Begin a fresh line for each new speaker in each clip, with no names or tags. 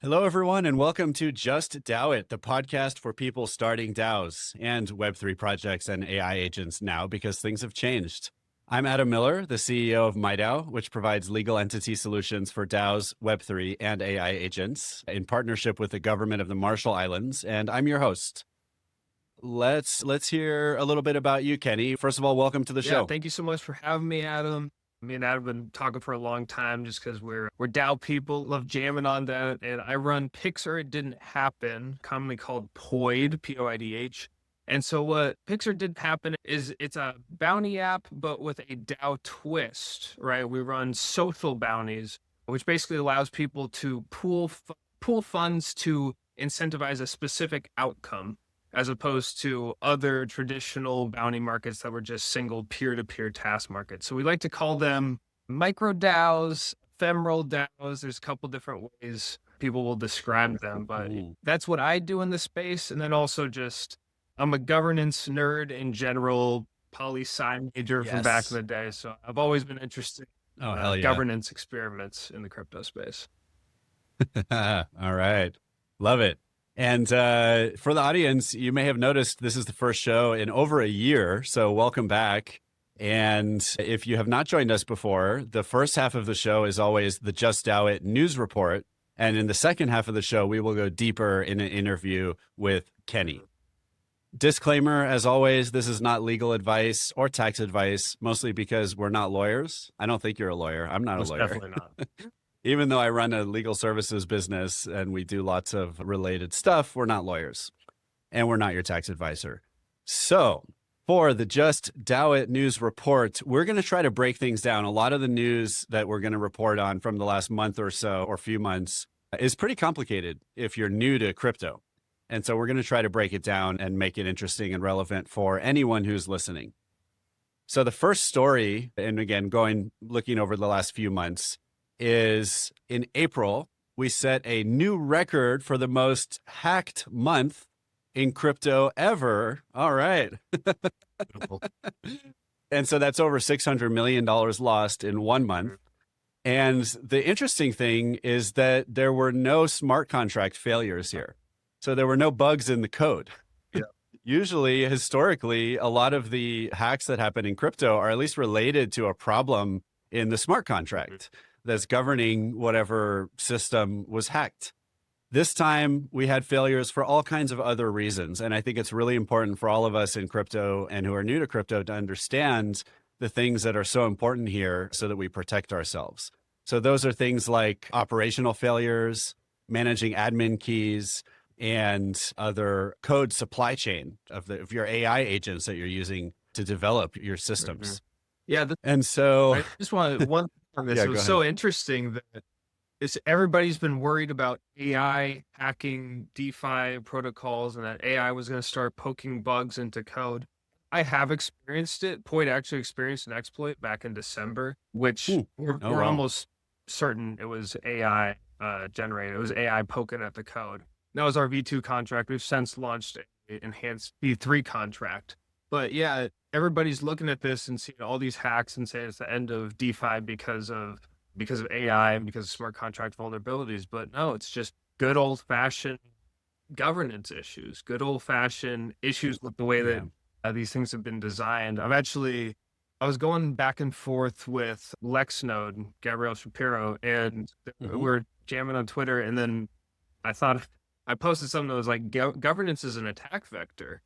Hello, everyone, and welcome to Just DAO It, the podcast for people starting DAOs and Web3 projects and AI agents now because things have changed. I'm Adam Miller, the CEO of MIDAO, which provides legal entity solutions for DAOs, Web3, and AI agents in partnership with the government of the Marshall Islands, and I'm your host. Let's hear a little bit about you, Kenny. First of all, welcome to the show.
Thank you so much for having me, Adam. Me and Adam have been talking for a long time just because we're DAO people, love jamming on that. And I run Pics It Didn't Happen, commonly called Poidh, P-O-I-D-H. And so what Pics It Didn't Happen is it's a bounty app, but with a DAO twist, right? We run social bounties, which basically allows people to pool funds to incentivize a specific outcome, as opposed to other traditional bounty markets that were just single peer-to-peer task markets. So we like to call them micro DAOs, ephemeral DAOs. There's a couple different ways people will describe them, but that's what I do in the space. And then also just, I'm a governance nerd in general, poli-sci major from back in the day. So I've always been interested in governance experiments in the crypto space.
All right. Love it. And for the audience, you may have noticed this is the first show in over a year, so welcome back. And if you have not joined us before, the first half of the show is always the Just DAO It news report. And in the second half of the show, we will go deeper in an interview with Kenny. Disclaimer, as always, this is not legal advice or tax advice, mostly because we're not lawyers. I don't think you're a lawyer. I'm not a lawyer.
Definitely not.
Even though I run a legal services business and we do lots of related stuff, we're not lawyers and we're not your tax advisor. So for the Just DAO It news report, we're going to try to break things down. A lot of the news that we're going to report on from the last month or so or few months is pretty complicated if you're new to crypto. And so we're going to try to break it down and make it interesting and relevant for anyone who's listening. So the first story, and again, looking over the last few months, is in April, we set a new record for the most hacked month in crypto ever. All right. And so that's over $600 million lost in 1 month. And the interesting thing is that there were no smart contract failures here. So there were no bugs in the code.
Yeah.
Usually, historically, a lot of the hacks that happen in crypto are at least related to a problem in the smart contract that's governing whatever system was hacked. This time, we had failures for all kinds of other reasons. And I think it's really important for all of us in crypto and who are new to crypto to understand the things that are so important here so that we protect ourselves. So those are things like operational failures, managing admin keys, and other code supply chain of your AI agents that you're using to develop your systems.
Yeah.
And so
I just wanted one on this. It was so interesting that everybody's been worried about AI hacking DeFi protocols and that AI was going to start poking bugs into code. I have experienced it. Poidh actually experienced an exploit back in December, which we're almost certain it was AI generated. It was AI poking at the code. That was our V2 contract. We've since launched an enhanced V3 contract. But yeah, everybody's looking at this and seeing all these hacks and saying it's the end of DeFi because of AI and because of smart contract vulnerabilities. But no, it's just good old fashioned governance issues, good old fashioned issues with the way that these things have been designed. I was going back and forth with LexNode, Gabrielle Shapiro, and we're jamming on Twitter. And then I posted something that was like, governance is an attack vector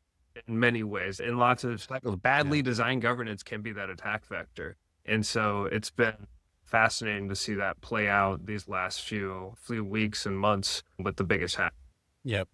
in many ways. In lots of cycles, badly designed governance can be that attack vector. And so it's been fascinating to see that play out these last few weeks and months with the biggest hack.
Yep.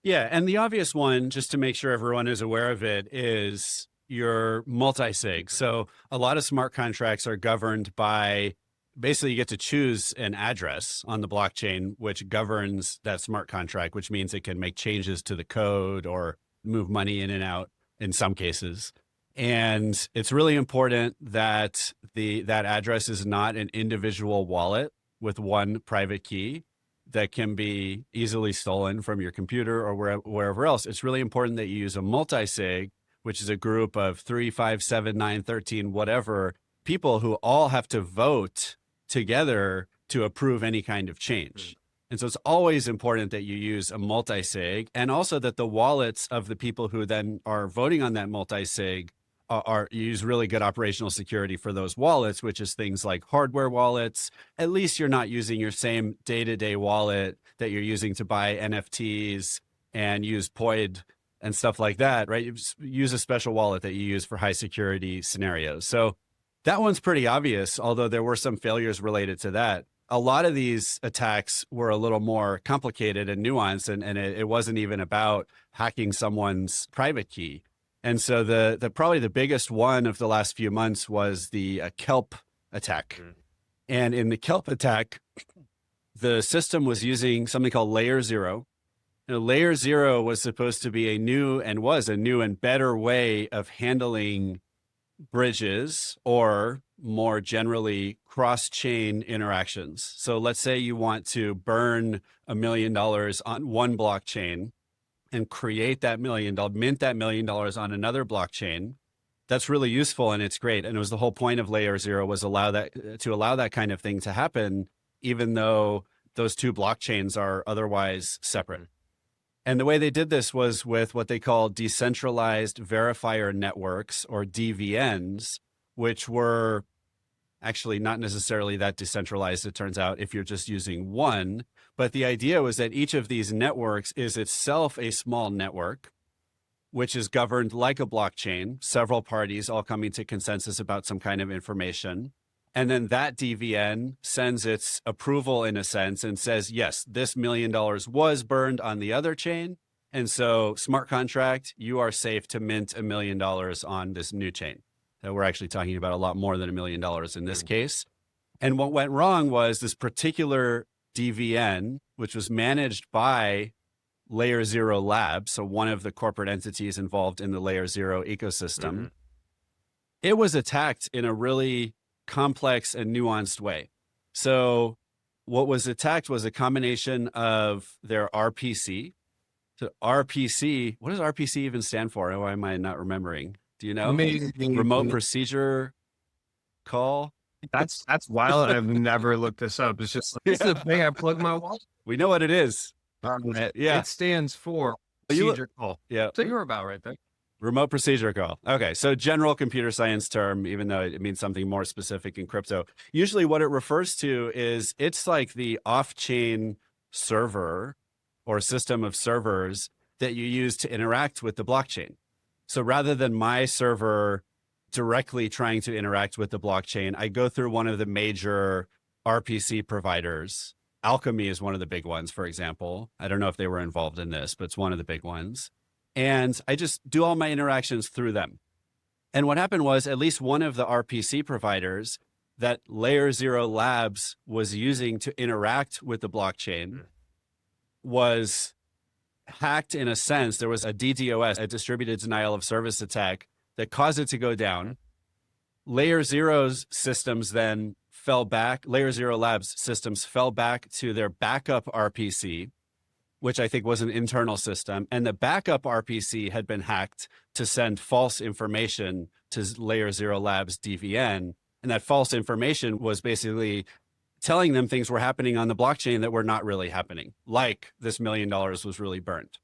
Yeah. And the obvious one, just to make sure everyone is aware of it, is your multi-sig. So a lot of smart contracts are governed by, basically you get to choose an address on the blockchain, which governs that smart contract, which means it can make changes to the code or move money in and out in some cases. And it's really important that that address is not an individual wallet with one private key that can be easily stolen from your computer or wherever else. It's really important that you use a multi-sig, which is a group of 3, 5, 7, 9, 13, whatever people who all have to vote together to approve any kind of change. And so it's always important that you use a multi-sig, and also that the wallets of the people who then are voting on that multi-sig are use really good operational security for those wallets, which is things like hardware wallets. At least you're not using your same day-to-day wallet that you're using to buy NFTs and use poidh and stuff like that, right? You use a special wallet that you use for high security scenarios. So that one's pretty obvious, although there were some failures related to that. A lot of these attacks were a little more complicated and nuanced, and it wasn't even about hacking someone's private key. And so the probably the biggest one of the last few months was the Kelp attack. And in the Kelp attack, the system was using something called LayerZero. LayerZero was supposed to be a new and better way of handling bridges, or more generally, cross-chain interactions. So let's say you want to burn $1 million on one blockchain and create that mint that $1 million on another blockchain. That's really useful and it's great. And it was the whole point of LayerZero was allow that kind of thing to happen, even though those two blockchains are otherwise separate. And the way they did this was with what they call decentralized verifier networks, or DVNs, which were actually not necessarily that decentralized, it turns out, if you're just using one. But the idea was that each of these networks is itself a small network, which is governed like a blockchain, several parties all coming to consensus about some kind of information. And then that DVN sends its approval, in a sense, and says, yes, this $1 million was burned on the other chain. And so smart contract, you are safe to mint $1 million on this new chain. So we're actually talking about a lot more than $1 million in this case. And what went wrong was this particular DVN, which was managed by LayerZero Labs, so one of the corporate entities involved in the LayerZero ecosystem, it was attacked in a really complex and nuanced way. So what was attacked was a combination of their RPC. So RPC, what does RPC even stand for? Why am I not remembering? Do you know? Remote procedure call.
That's wild. I've never looked this up. It's just like, this is the thing I plug my wallet.
We know what it is.
Yeah. It stands for procedure call.
Yeah.
So you're about right there.
Remote procedure call. Okay. So general computer science term, even though it means something more specific in crypto. Usually what it refers to is it's like the off-chain server or system of servers that you use to interact with the blockchain. So rather than my server directly trying to interact with the blockchain, I go through one of the major RPC providers. Alchemy is one of the big ones, for example. I don't know if they were involved in this, but it's one of the big ones. And I just do all my interactions through them. And what happened was at least one of the RPC providers that LayerZero Labs was using to interact with the blockchain was hacked in a sense. There was a DDoS, a distributed denial of service attack, that caused it to go down. LayerZero's systems then fell back. LayerZero Labs systems fell back to their backup RPC, which I think was an internal system. And the backup RPC had been hacked to send false information to LayerZero Labs DVN. And that false information was basically telling them things were happening on the blockchain that were not really happening, like this $1 million was really burned.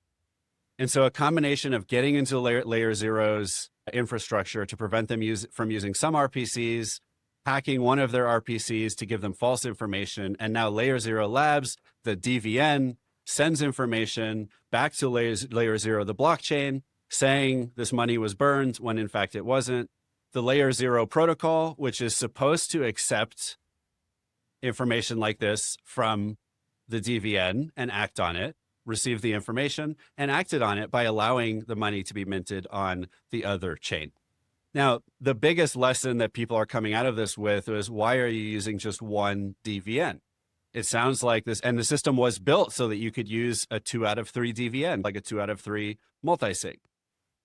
And so a combination of getting into LayerZero's infrastructure to prevent them from using some RPCs, hacking one of their RPCs to give them false information, and now LayerZero Labs, the DVN, sends information back to LayerZero, the blockchain, saying this money was burned when in fact it wasn't. The LayerZero protocol, which is supposed to accept information like this from the DVN and act on it, received the information and acted on it by allowing the money to be minted on the other chain. Now, the biggest lesson that people are coming out of this with is, why are you using just one DVN? It sounds like this, and the system was built so that you could use a 2 out of 3 DVN, like a 2 out of 3 multi-sig.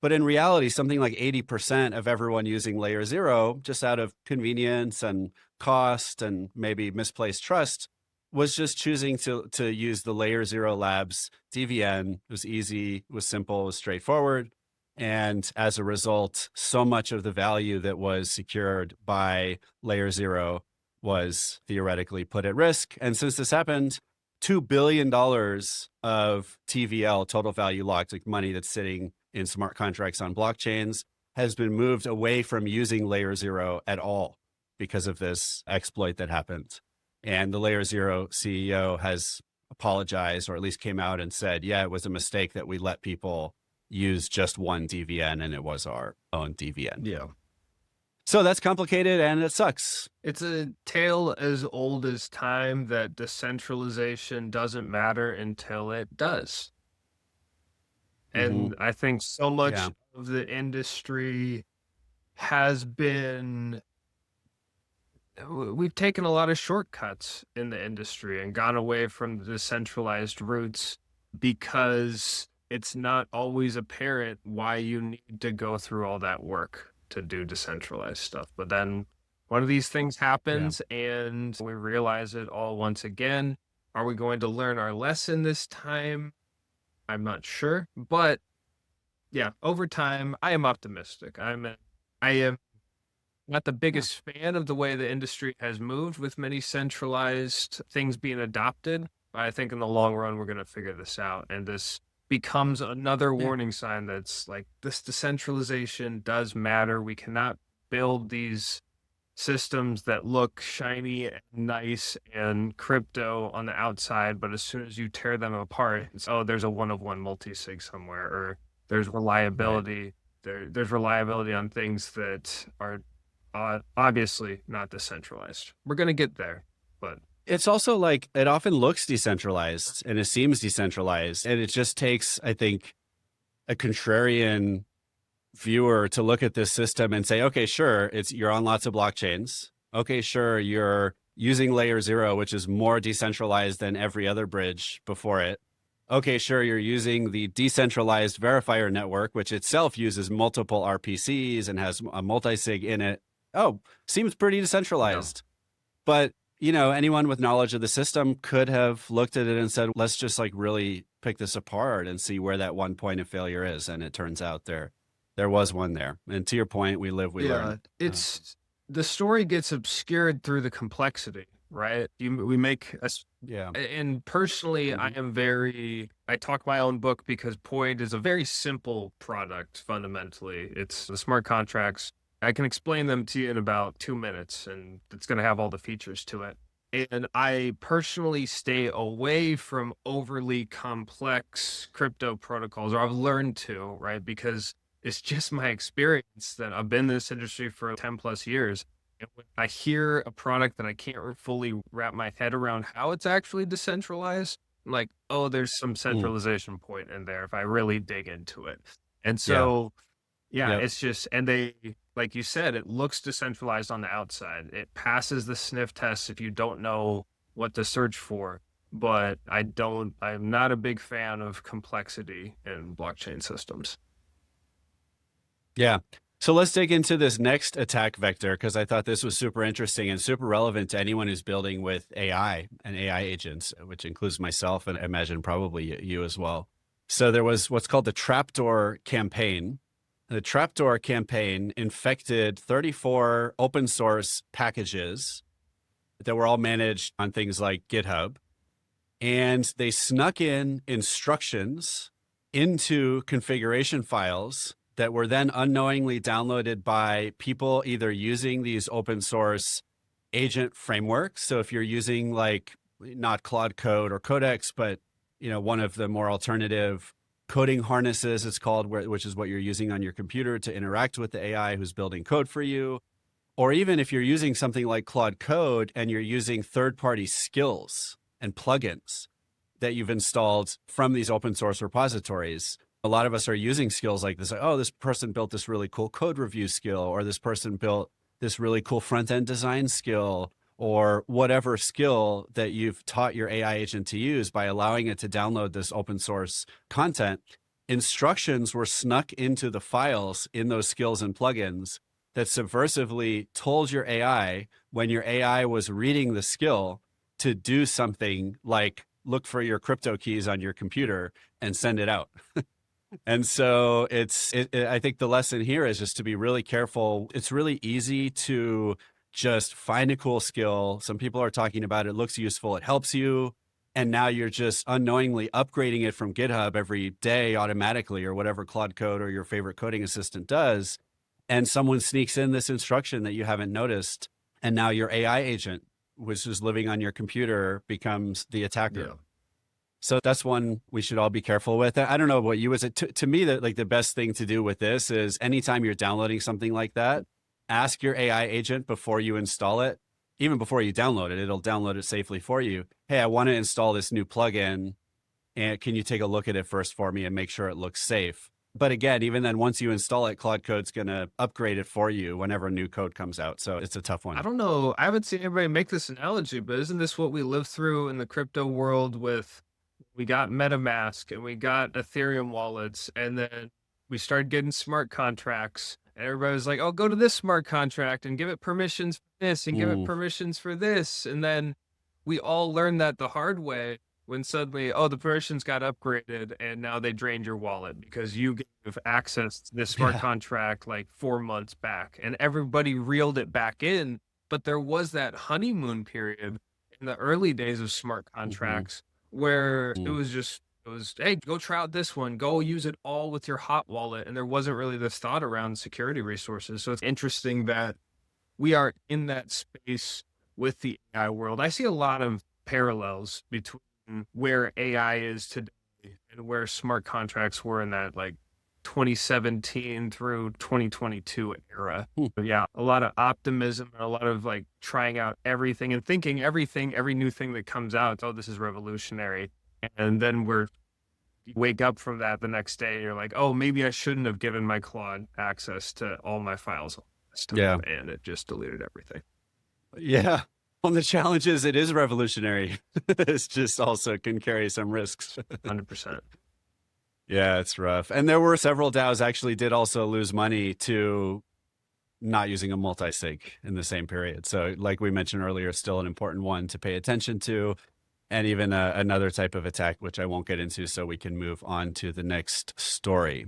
But in reality, something like 80% of everyone using LayerZero, just out of convenience and cost and maybe misplaced trust, was just choosing to use the LayerZero Labs DVN. It was easy, it was simple, it was straightforward. And as a result, so much of the value that was secured by LayerZero was theoretically put at risk. And since this happened $2 billion of TVL, total value locked, like money that's sitting in smart contracts on blockchains, has been moved away from using LayerZero at all because of this exploit that happened. And the LayerZero CEO has apologized, or at least came out and said, yeah, it was a mistake that we let people use just one DVN and it was our own DVN.
Yeah.
So that's complicated and it sucks.
It's a tale as old as time that decentralization doesn't matter until it does. And I think so much of the industry has been, we've taken a lot of shortcuts in the industry and gone away from the decentralized roots because it's not always apparent why you need to go through all that work to do decentralized stuff. But then one of these things happens and we realize it all once again. Are we going to learn our lesson this time? I'm not sure, but yeah, over time, I am optimistic. I am not the biggest fan of the way the industry has moved with many centralized things being adopted. But I think in the long run, we're going to figure this out. And this becomes another warning sign that's like, this decentralization does matter. We cannot build these systems that look shiny and nice and crypto on the outside, but as soon as you tear them apart, it's, oh, there's a one-of-one multi-sig somewhere, or there's reliability. There's reliability on things that are obviously not decentralized. We're going to get there, but
it's also like, it often looks decentralized and it seems decentralized. And it just takes, I think, a contrarian viewer to look at this system and say, okay, sure, you're on lots of blockchains. Okay, sure, you're using LayerZero, which is more decentralized than every other bridge before it. Okay, sure, you're using the decentralized verifier network, which itself uses multiple RPCs and has a multi-sig in it. Oh, seems pretty decentralized. But, you know, anyone with knowledge of the system could have looked at it and said, let's just like really pick this apart and see where that one point of failure is. And it turns out there was one there. And to your point, we live, we learn.
It's the story gets obscured through the complexity, right? We make a, and personally, I talk my own book because poidh is a very simple product. Fundamentally, it's the smart contracts. I can explain them to you in about 2 minutes, and it's going to have all the features to it. And I personally stay away from overly complex crypto protocols, or I've learned to, right? Because it's just my experience that I've been in this industry for 10 plus years. And when I hear a product that I can't fully wrap my head around how it's actually decentralized, I'm like, oh, there's some centralization point in there if I really dig into it. And so, it's just, and they, like you said, it looks decentralized on the outside. It passes the sniff test if you don't know what to search for. But I'm not a big fan of complexity in blockchain systems.
Yeah. So let's dig into this next attack vector, because I thought this was super interesting and super relevant to anyone who's building with AI and AI agents, which includes myself and I imagine probably you as well. So there was what's called the Trapdoor campaign. The Trapdoor campaign infected 34 open source packages that were all managed on things like GitHub. And they snuck in instructions into configuration files that were then unknowingly downloaded by people either using these open source agent frameworks. So if you're using like not Claude Code or Codex, but you know, one of the more alternative coding harnesses, it's called, which is what you're using on your computer to interact with the AI who's building code for you. Or even if you're using something like Claude Code and you're using third-party skills and plugins that you've installed from these open source repositories. A lot of us are using skills like this. Like, oh, this person built this really cool code review skill, or this person built this really cool front-end design skill, or whatever skill that you've taught your AI agent to use by allowing it to download this open source content. Instructions were snuck into the files in those skills and plugins that subversively told your AI, when your AI was reading the skill, to do something like look for your crypto keys on your computer and send it out. And so I think the lesson here is just to be really careful. It's really easy to just find a cool skill. Some people are talking about it looks useful, it helps you, And now you're just unknowingly upgrading it from GitHub every day automatically, or whatever Claude Code or your favorite coding assistant does. And someone sneaks in this instruction that you haven't noticed. And now your AI agent, which is living on your computer, becomes the attacker.
Yeah.
So that's one we should all be careful with. I don't know what you was it to me that like the best thing to do with this is anytime you're downloading something like that, ask your AI agent before you install it, even before you download it, it'll download it safely for you. Hey, I want to install this new plugin, and can you take a look at it first for me and make sure it looks safe? But again, even then, once you install it, Claude Code's going to upgrade it for you whenever new code comes out. So it's a tough one.
I don't know. I haven't seen anybody make this analogy, but isn't this what we lived through in the crypto world with, we got MetaMask and we got Ethereum wallets, and then we started getting smart contracts, and everybody was like, oh, go to this smart contract and give it permissions for this and give it permissions for this. And then we all learned that the hard way when suddenly, oh, the permissions got upgraded and now they drained your wallet because you gave access to this smart contract like 4 months back, and everybody reeled it back in. But there was that honeymoon period in the early days of smart contracts where it was, hey, go try out this one, go use it all with your hot wallet. And there wasn't really this thought around security resources. So it's interesting that we are in that space with the AI world. I see a lot of parallels between where AI is today and where smart contracts were in that like 2017 through 2022 era. But yeah, a lot of optimism and a lot of like trying out everything and thinking every new thing that comes out, oh, this is revolutionary. And then you wake up from that the next day, you're like, oh, maybe I shouldn't have given my Claude access to all my files.
Yeah.
And it just deleted everything.
Yeah. Well, the challenge is it is revolutionary. It's just also can carry some risks.
100%.
Yeah, it's rough. And there were several DAOs actually did also lose money to not using a multi-sig in the same period. So like we mentioned earlier, still an important one to pay attention to, and even another type of attack, which I won't get into, so we can move on to the next story.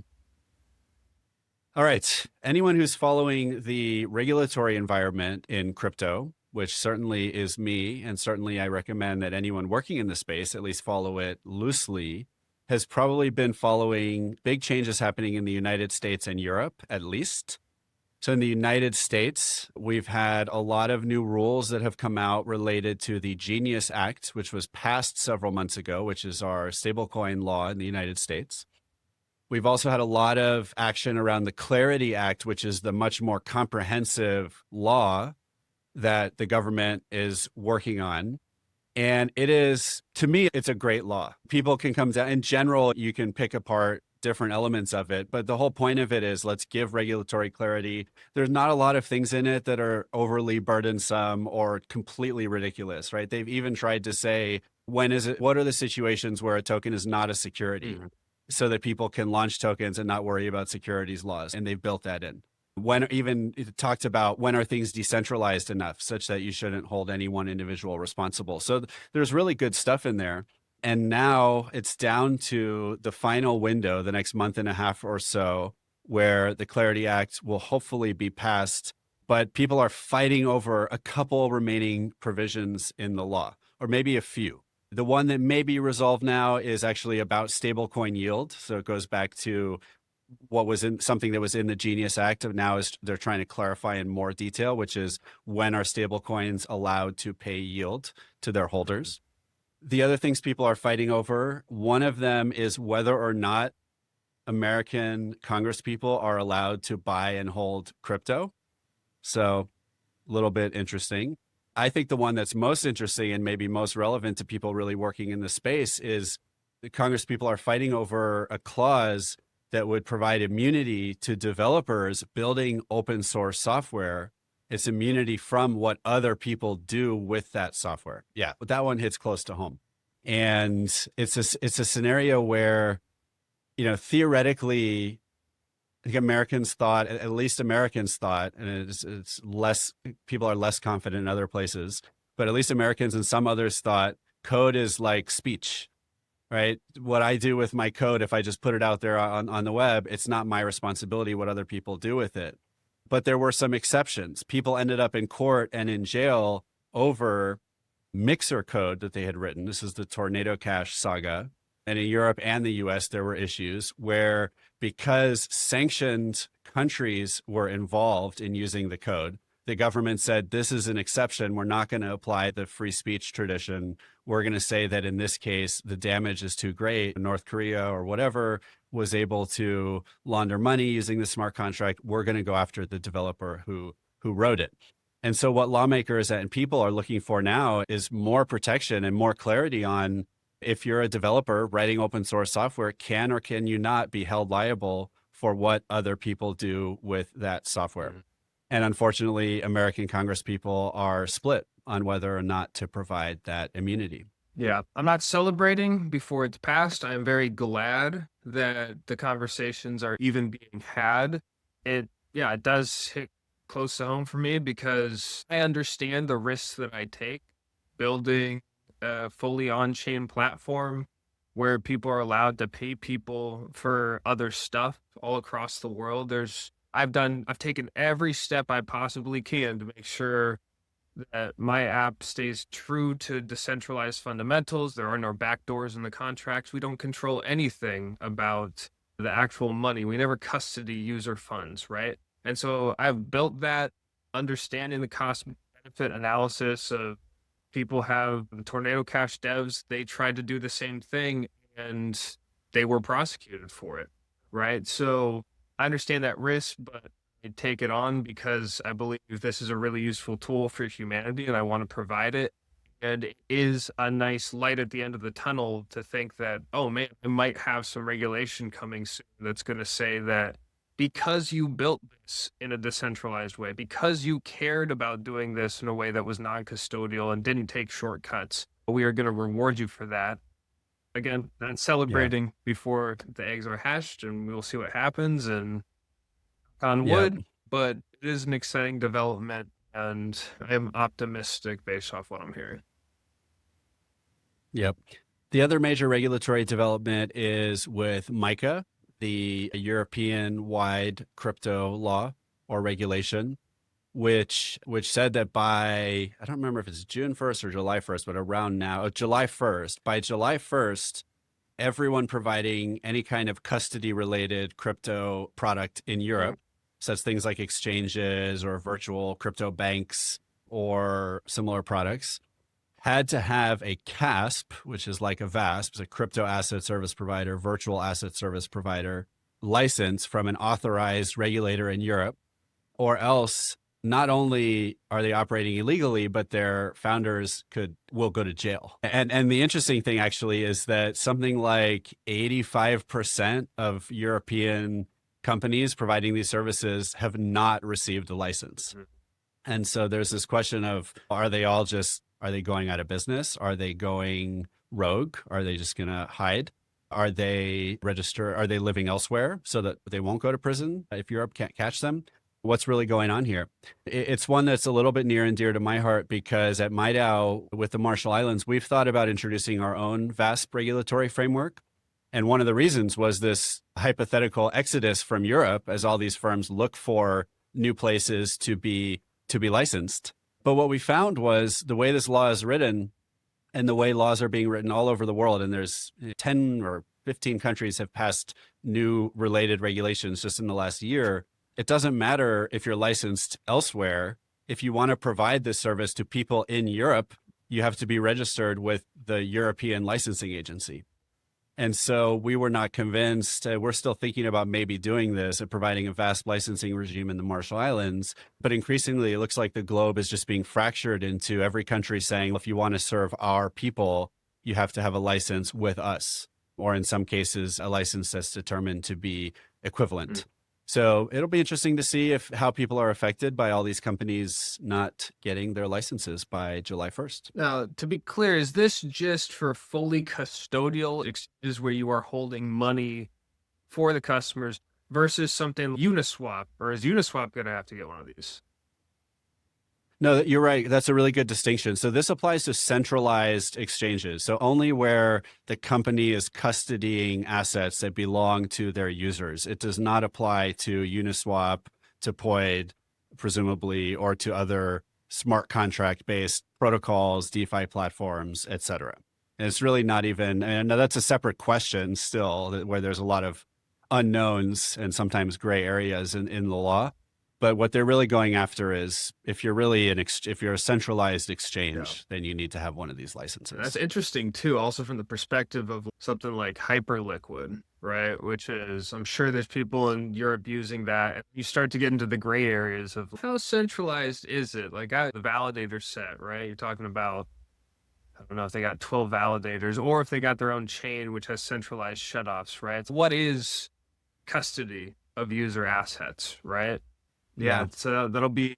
All right. Anyone who's following the regulatory environment in crypto, which certainly is me, and certainly I recommend that anyone working in the space at least follow it loosely, has probably been following big changes happening in the United States and Europe, at least. So in the United States, we've had a lot of new rules that have come out related to the Genius Act, which was passed several months ago, which is our stablecoin law in the United States. We've also had a lot of action around the Clarity Act, which is the much more comprehensive law that the government is working on. And it is, to me, it's a great law. People can come down. In general, you can pick apart different elements of it, but the whole point of it is let's give regulatory clarity. There's not a lot of things in it that are overly burdensome or completely ridiculous, right? They've even tried to say, what are the situations where a token is not a security so that people can launch tokens and not worry about securities laws. And they've built that in. When even it talked about when are things decentralized enough such that you shouldn't hold any one individual responsible. So there's really good stuff in there. And now it's down to the final window, the next month and a half or so, where the Clarity Act will hopefully be passed. But people are fighting over a couple remaining provisions in the law, or maybe a few. The one that may be resolved now is actually about stablecoin yield. So it goes back to what was in something that was in the Genius Act. Now is they're trying to clarify in more detail, which is when are stablecoins allowed to pay yield to their holders. The other things people are fighting over, one of them is whether or not American congresspeople are allowed to buy and hold crypto. So a little bit interesting. I think the one that's most interesting and maybe most relevant to people really working in the space is the congresspeople are fighting over a clause that would provide immunity to developers building open source software. It's immunity from what other people do with that software. Yeah, but that one hits close to home. And it's a scenario where, theoretically, I think Americans thought, at least Americans thought, and it's less, people are less confident in other places, but at least Americans and some others thought code is like speech. Right? What I do with my code, if I just put it out there on the web, it's not my responsibility what other people do with it. But there were some exceptions. People ended up in court and in jail over mixer code that they had written. This is the Tornado Cash saga. And in Europe and the US, there were issues where, because sanctioned countries were involved in using the code, the government said, this is an exception. We're not going to apply the free speech tradition. We're going to say that in this case, the damage is too great. North Korea or whatever was able to launder money using the smart contract. We're going to go after the developer who wrote it. And so what lawmakers and people are looking for now is more protection and more clarity on, if you're a developer writing open source software, can or can you not be held liable for what other people do with that software? Mm-hmm. And unfortunately, American Congress people are split on whether or not to provide that immunity.
Yeah, I'm not celebrating before it's passed. I'm very glad that the conversations are even being had. It does hit close to home for me because I understand the risks that I take building a fully on-chain platform where people are allowed to pay people for other stuff all across the world. I've taken every step I possibly can to make sure that my app stays true to decentralized fundamentals. There are no backdoors in the contracts. We don't control anything about the actual money. We never custody user funds, right? And so I've built that, understanding the cost benefit analysis of people have the Tornado Cash devs. They tried to do the same thing and they were prosecuted for it, right? So I understand that risk, but I take it on because I believe this is a really useful tool for humanity and I want to provide it. And it is a nice light at the end of the tunnel to think that, oh man, I might have some regulation coming soon that's going to say that because you built this in a decentralized way, because you cared about doing this in a way that was non-custodial and didn't take shortcuts, we are going to reward you for that. Again, not celebrating before the eggs are hatched, and we'll see what happens, and on wood, but it is an exciting development, and I am optimistic based off what I'm hearing.
Yep. The other major regulatory development is with MiCA, the European-wide crypto law or regulation, which said that by, I don't remember if it's June 1st or July 1st, but around now, July 1st, by July 1st, everyone providing any kind of custody-related crypto product in Europe, such things like exchanges or virtual crypto banks or similar products, had to have a CASP, which is like a VASP, it's a crypto asset service provider, virtual asset service provider, license from an authorized regulator in Europe, or else not only are they operating illegally, but their founders will go to jail. And the interesting thing actually is that something like 85% of European companies providing these services have not received a license. Mm-hmm. And so there's this question of, are they going out of business? Are they going rogue? Are they just going to hide? Are they registered? Are they living elsewhere so that they won't go to prison if Europe can't catch them? What's really going on here? It's one that's a little bit near and dear to my heart because at MIDAO with the Marshall Islands, we've thought about introducing our own VASP regulatory framework. And one of the reasons was this hypothetical exodus from Europe as all these firms look for new places to be licensed. But what we found was the way this law is written and the way laws are being written all over the world, and there's 10 or 15 countries have passed new related regulations just in the last year. It doesn't matter if you're licensed elsewhere. If you want to provide this service to people in Europe, you have to be registered with the European licensing agency. And so we were not convinced. We're still thinking about maybe doing this and providing a VASP licensing regime in the Marshall Islands. But increasingly, it looks like the globe is just being fractured into every country saying, if you want to serve our people, you have to have a license with us, or in some cases, a license that's determined to be equivalent. Mm-hmm. So it'll be interesting to see how people are affected by all these companies not getting their licenses by July 1st.
Now, to be clear, is this just for fully custodial exchanges where you are holding money for the customers versus something Uniswap, or is Uniswap going to have to get one of these?
No, you're right. That's a really good distinction. So this applies to centralized exchanges. So only where the company is custodying assets that belong to their users. It does not apply to Uniswap, to Poidh, presumably, or to other smart contract based protocols, DeFi platforms, et cetera. And it's really not even, and that's a separate question still, where there's a lot of unknowns and sometimes gray areas in the law. But what they're really going after is if you're really if you're a centralized exchange, then you need to have one of these licenses.
That's interesting too, also from the perspective of something like Hyperliquid, right? Which is, I'm sure there's people in Europe using that. And you start to get into the gray areas of how centralized is it? Like the validator set, right? You're talking about, I don't know if they got 12 validators or if they got their own chain, which has centralized shutoffs, right? So what is custody of user assets, right? Yeah, so that'll be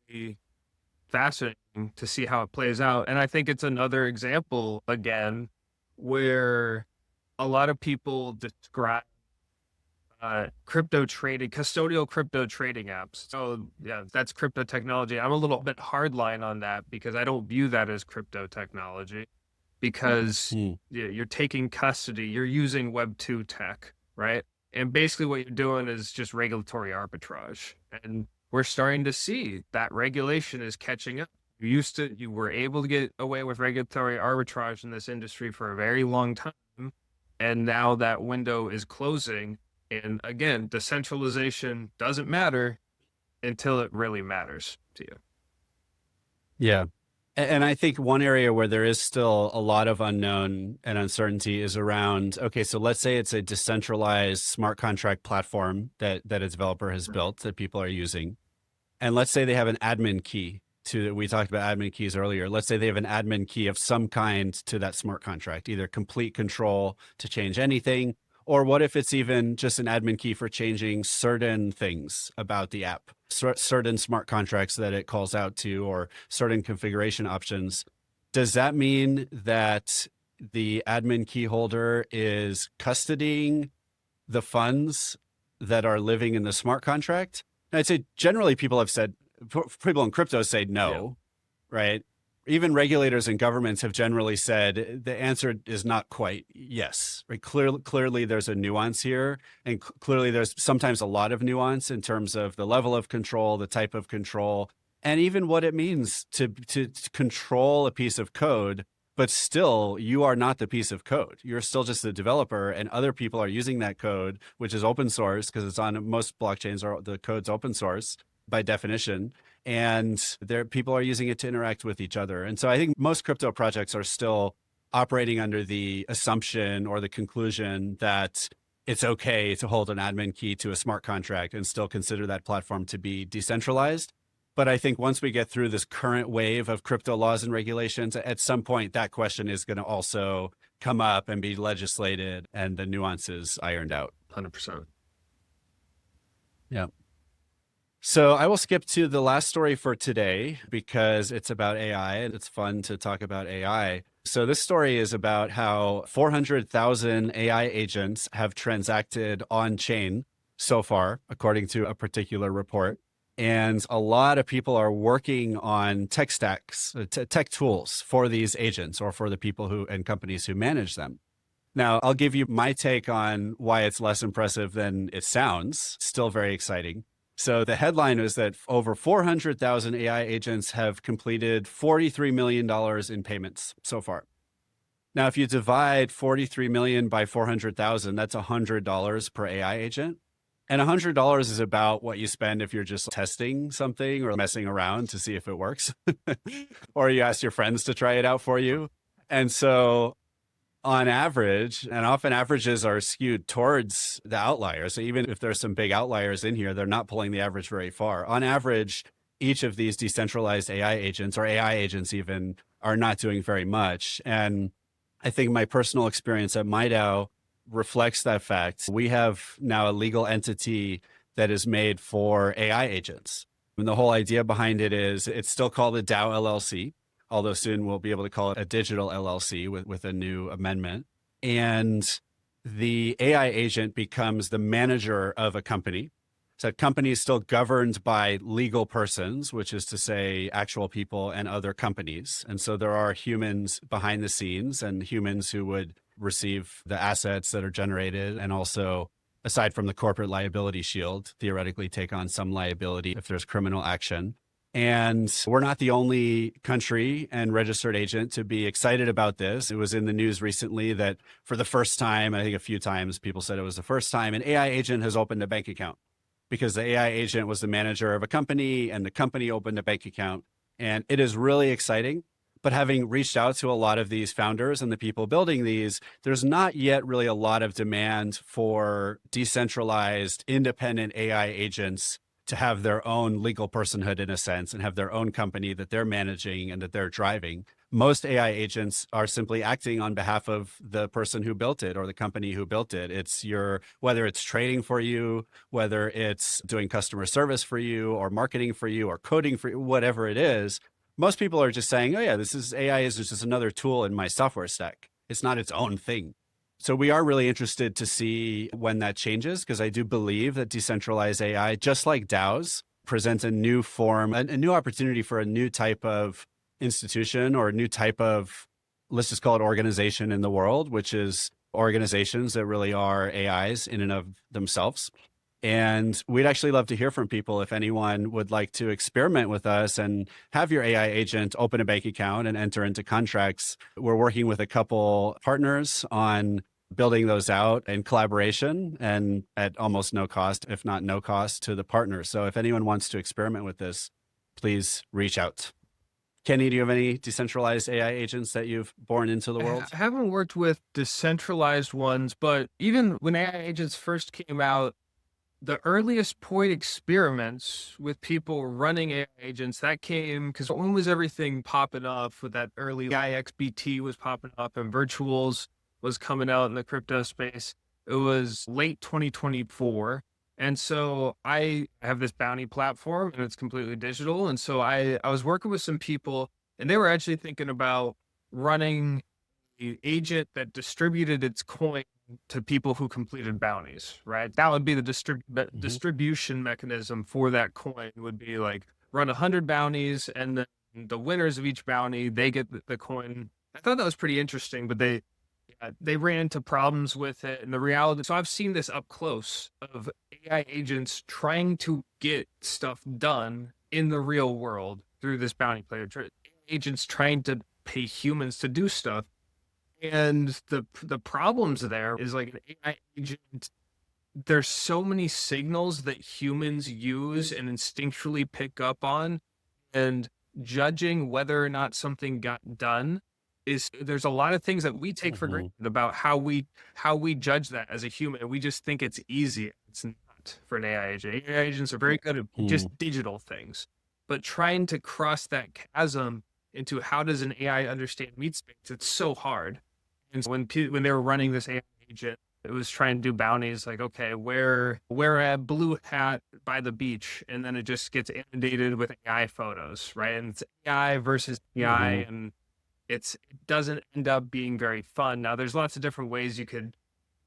fascinating to see how it plays out. And I think it's another example, again, where a lot of people describe custodial crypto trading apps. So yeah, that's crypto technology. I'm a little bit hardline on that because I don't view that as crypto technology because you're taking custody, you're using Web 2 tech, right? And basically what you're doing is just regulatory arbitrage. And we're starting to see that regulation is catching up. You were able to get away with regulatory arbitrage in this industry for a very long time. And now that window is closing. And again, decentralization doesn't matter until it really matters to you.
Yeah. And I think one area where there is still a lot of unknown and uncertainty is around, okay, so let's say it's a decentralized smart contract platform that a developer has built that people are using. And let's say they have an admin key we talked about admin keys earlier. Let's say they have an admin key of some kind to that smart contract, either complete control to change anything, or what if it's even just an admin key for changing certain things about the app, certain smart contracts that it calls out to, or certain configuration options. Does that mean that the admin key holder is custodying the funds that are living in the smart contract? And I'd say generally people in crypto say no, right? Even regulators and governments have generally said the answer is not quite yes, right? Clearly there's a nuance here, and clearly there's sometimes a lot of nuance in terms of the level of control, the type of control, and even what it means to control a piece of code, but still you are not the piece of code. You're still just the developer, and other people are using that code, which is open source because it's on most blockchains, or the code's open source by definition, and people are using it to interact with each other. And so I think most crypto projects are still operating under the assumption or the conclusion that it's okay to hold an admin key to a smart contract and still consider that platform to be decentralized. But I think once we get through this current wave of crypto laws and regulations, at some point that question is going to also come up and be legislated and the nuances ironed out.
100%.
Yeah. So I will skip to the last story for today because it's about AI and it's fun to talk about AI. So this story is about how 400,000 AI agents have transacted on chain so far, according to a particular report. And a lot of people are working on tech stacks, tech tools for these agents or for the people and companies who manage them. Now, I'll give you my take on why it's less impressive than it sounds. Still very exciting. So the headline is that over 400,000 AI agents have completed $43 million in payments so far. Now, if you divide 43 million by 400,000, that's $100 per AI agent. And $100 is about what you spend if you're just testing something or messing around to see if it works, or you ask your friends to try it out for you. And so on average, and often averages are skewed towards the outliers. So even if there's some big outliers in here, they're not pulling the average very far. On average, each of these decentralized AI agents or AI agents even are not doing very much. And I think my personal experience at MIDAO reflects that fact. We have now a legal entity that is made for AI agents. And the whole idea behind it is it's still called a DAO LLC, although soon we'll be able to call it a digital LLC with a new amendment. And the AI agent becomes the manager of a company. So a company is still governed by legal persons, which is to say actual people and other companies. And so there are humans behind the scenes and humans who would receive the assets that are generated, and also, aside from the corporate liability shield, theoretically take on some liability if there's criminal action. And we're not the only country and registered agent to be excited about this. It was in the news recently that for the first time, I think a few times people said it was the first time, an AI agent has opened a bank account because the AI agent was the manager of a company and the company opened a bank account. And it is really exciting. But having reached out to a lot of these founders and the people building these, there's not yet really a lot of demand for decentralized, independent AI agents to have their own legal personhood in a sense and have their own company that they're managing and that they're driving. Most AI agents are simply acting on behalf of the person who built it or the company who built it. It's whether it's trading for you, whether it's doing customer service for you or marketing for you or coding for you, whatever it is. Most people are just saying, oh yeah, AI is just another tool in my software stack. It's not its own thing. So we are really interested to see when that changes, because I do believe that decentralized AI, just like DAOs, presents a new form, a new opportunity for a new type of institution or a new type of, let's just call it organization in the world, which is organizations that really are AIs in and of themselves. And we'd actually love to hear from people if anyone would like to experiment with us and have your AI agent open a bank account and enter into contracts. We're working with a couple partners on building those out in collaboration and at almost no cost, if not no cost to the partners. So if anyone wants to experiment with this, please reach out. Kenny, do you have any decentralized AI agents that you've born into the world?
I haven't worked with decentralized ones, but even when AI agents first came out, the earliest poidh experiments with people running AI agents, that came because when was everything popping up with that early IXBT was popping up and virtuals was coming out in the crypto space. It was late 2024. And so I have this bounty platform and it's completely digital. And so I was working with some people and they were actually thinking about running an agent that distributed its coin to people who completed bounties, right? That would be the distribution mechanism for that coin would be like run 100 bounties and then the winners of each bounty, they get the coin. I thought that was pretty interesting, but they ran into problems with it and the reality. So I've seen this up close of AI agents trying to get stuff done in the real world through this bounty player. Agents trying to pay humans to do stuff. And the problems there is like an AI agent, there's so many signals that humans use and instinctually pick up on, and judging whether or not something got done there's a lot of things that we take for granted about how we judge that as a human. We just think it's easy. It's not for an AI agent. AI agents are very good at just digital things, but trying to cross that chasm into how does an AI understand meat space, it's so hard. And so when they were running this AI agent, it was trying to do bounties like, okay, wear a blue hat by the beach, and then it just gets inundated with AI photos, right? And it's AI versus AI, and it doesn't end up being very fun. Now, there's lots of different ways you could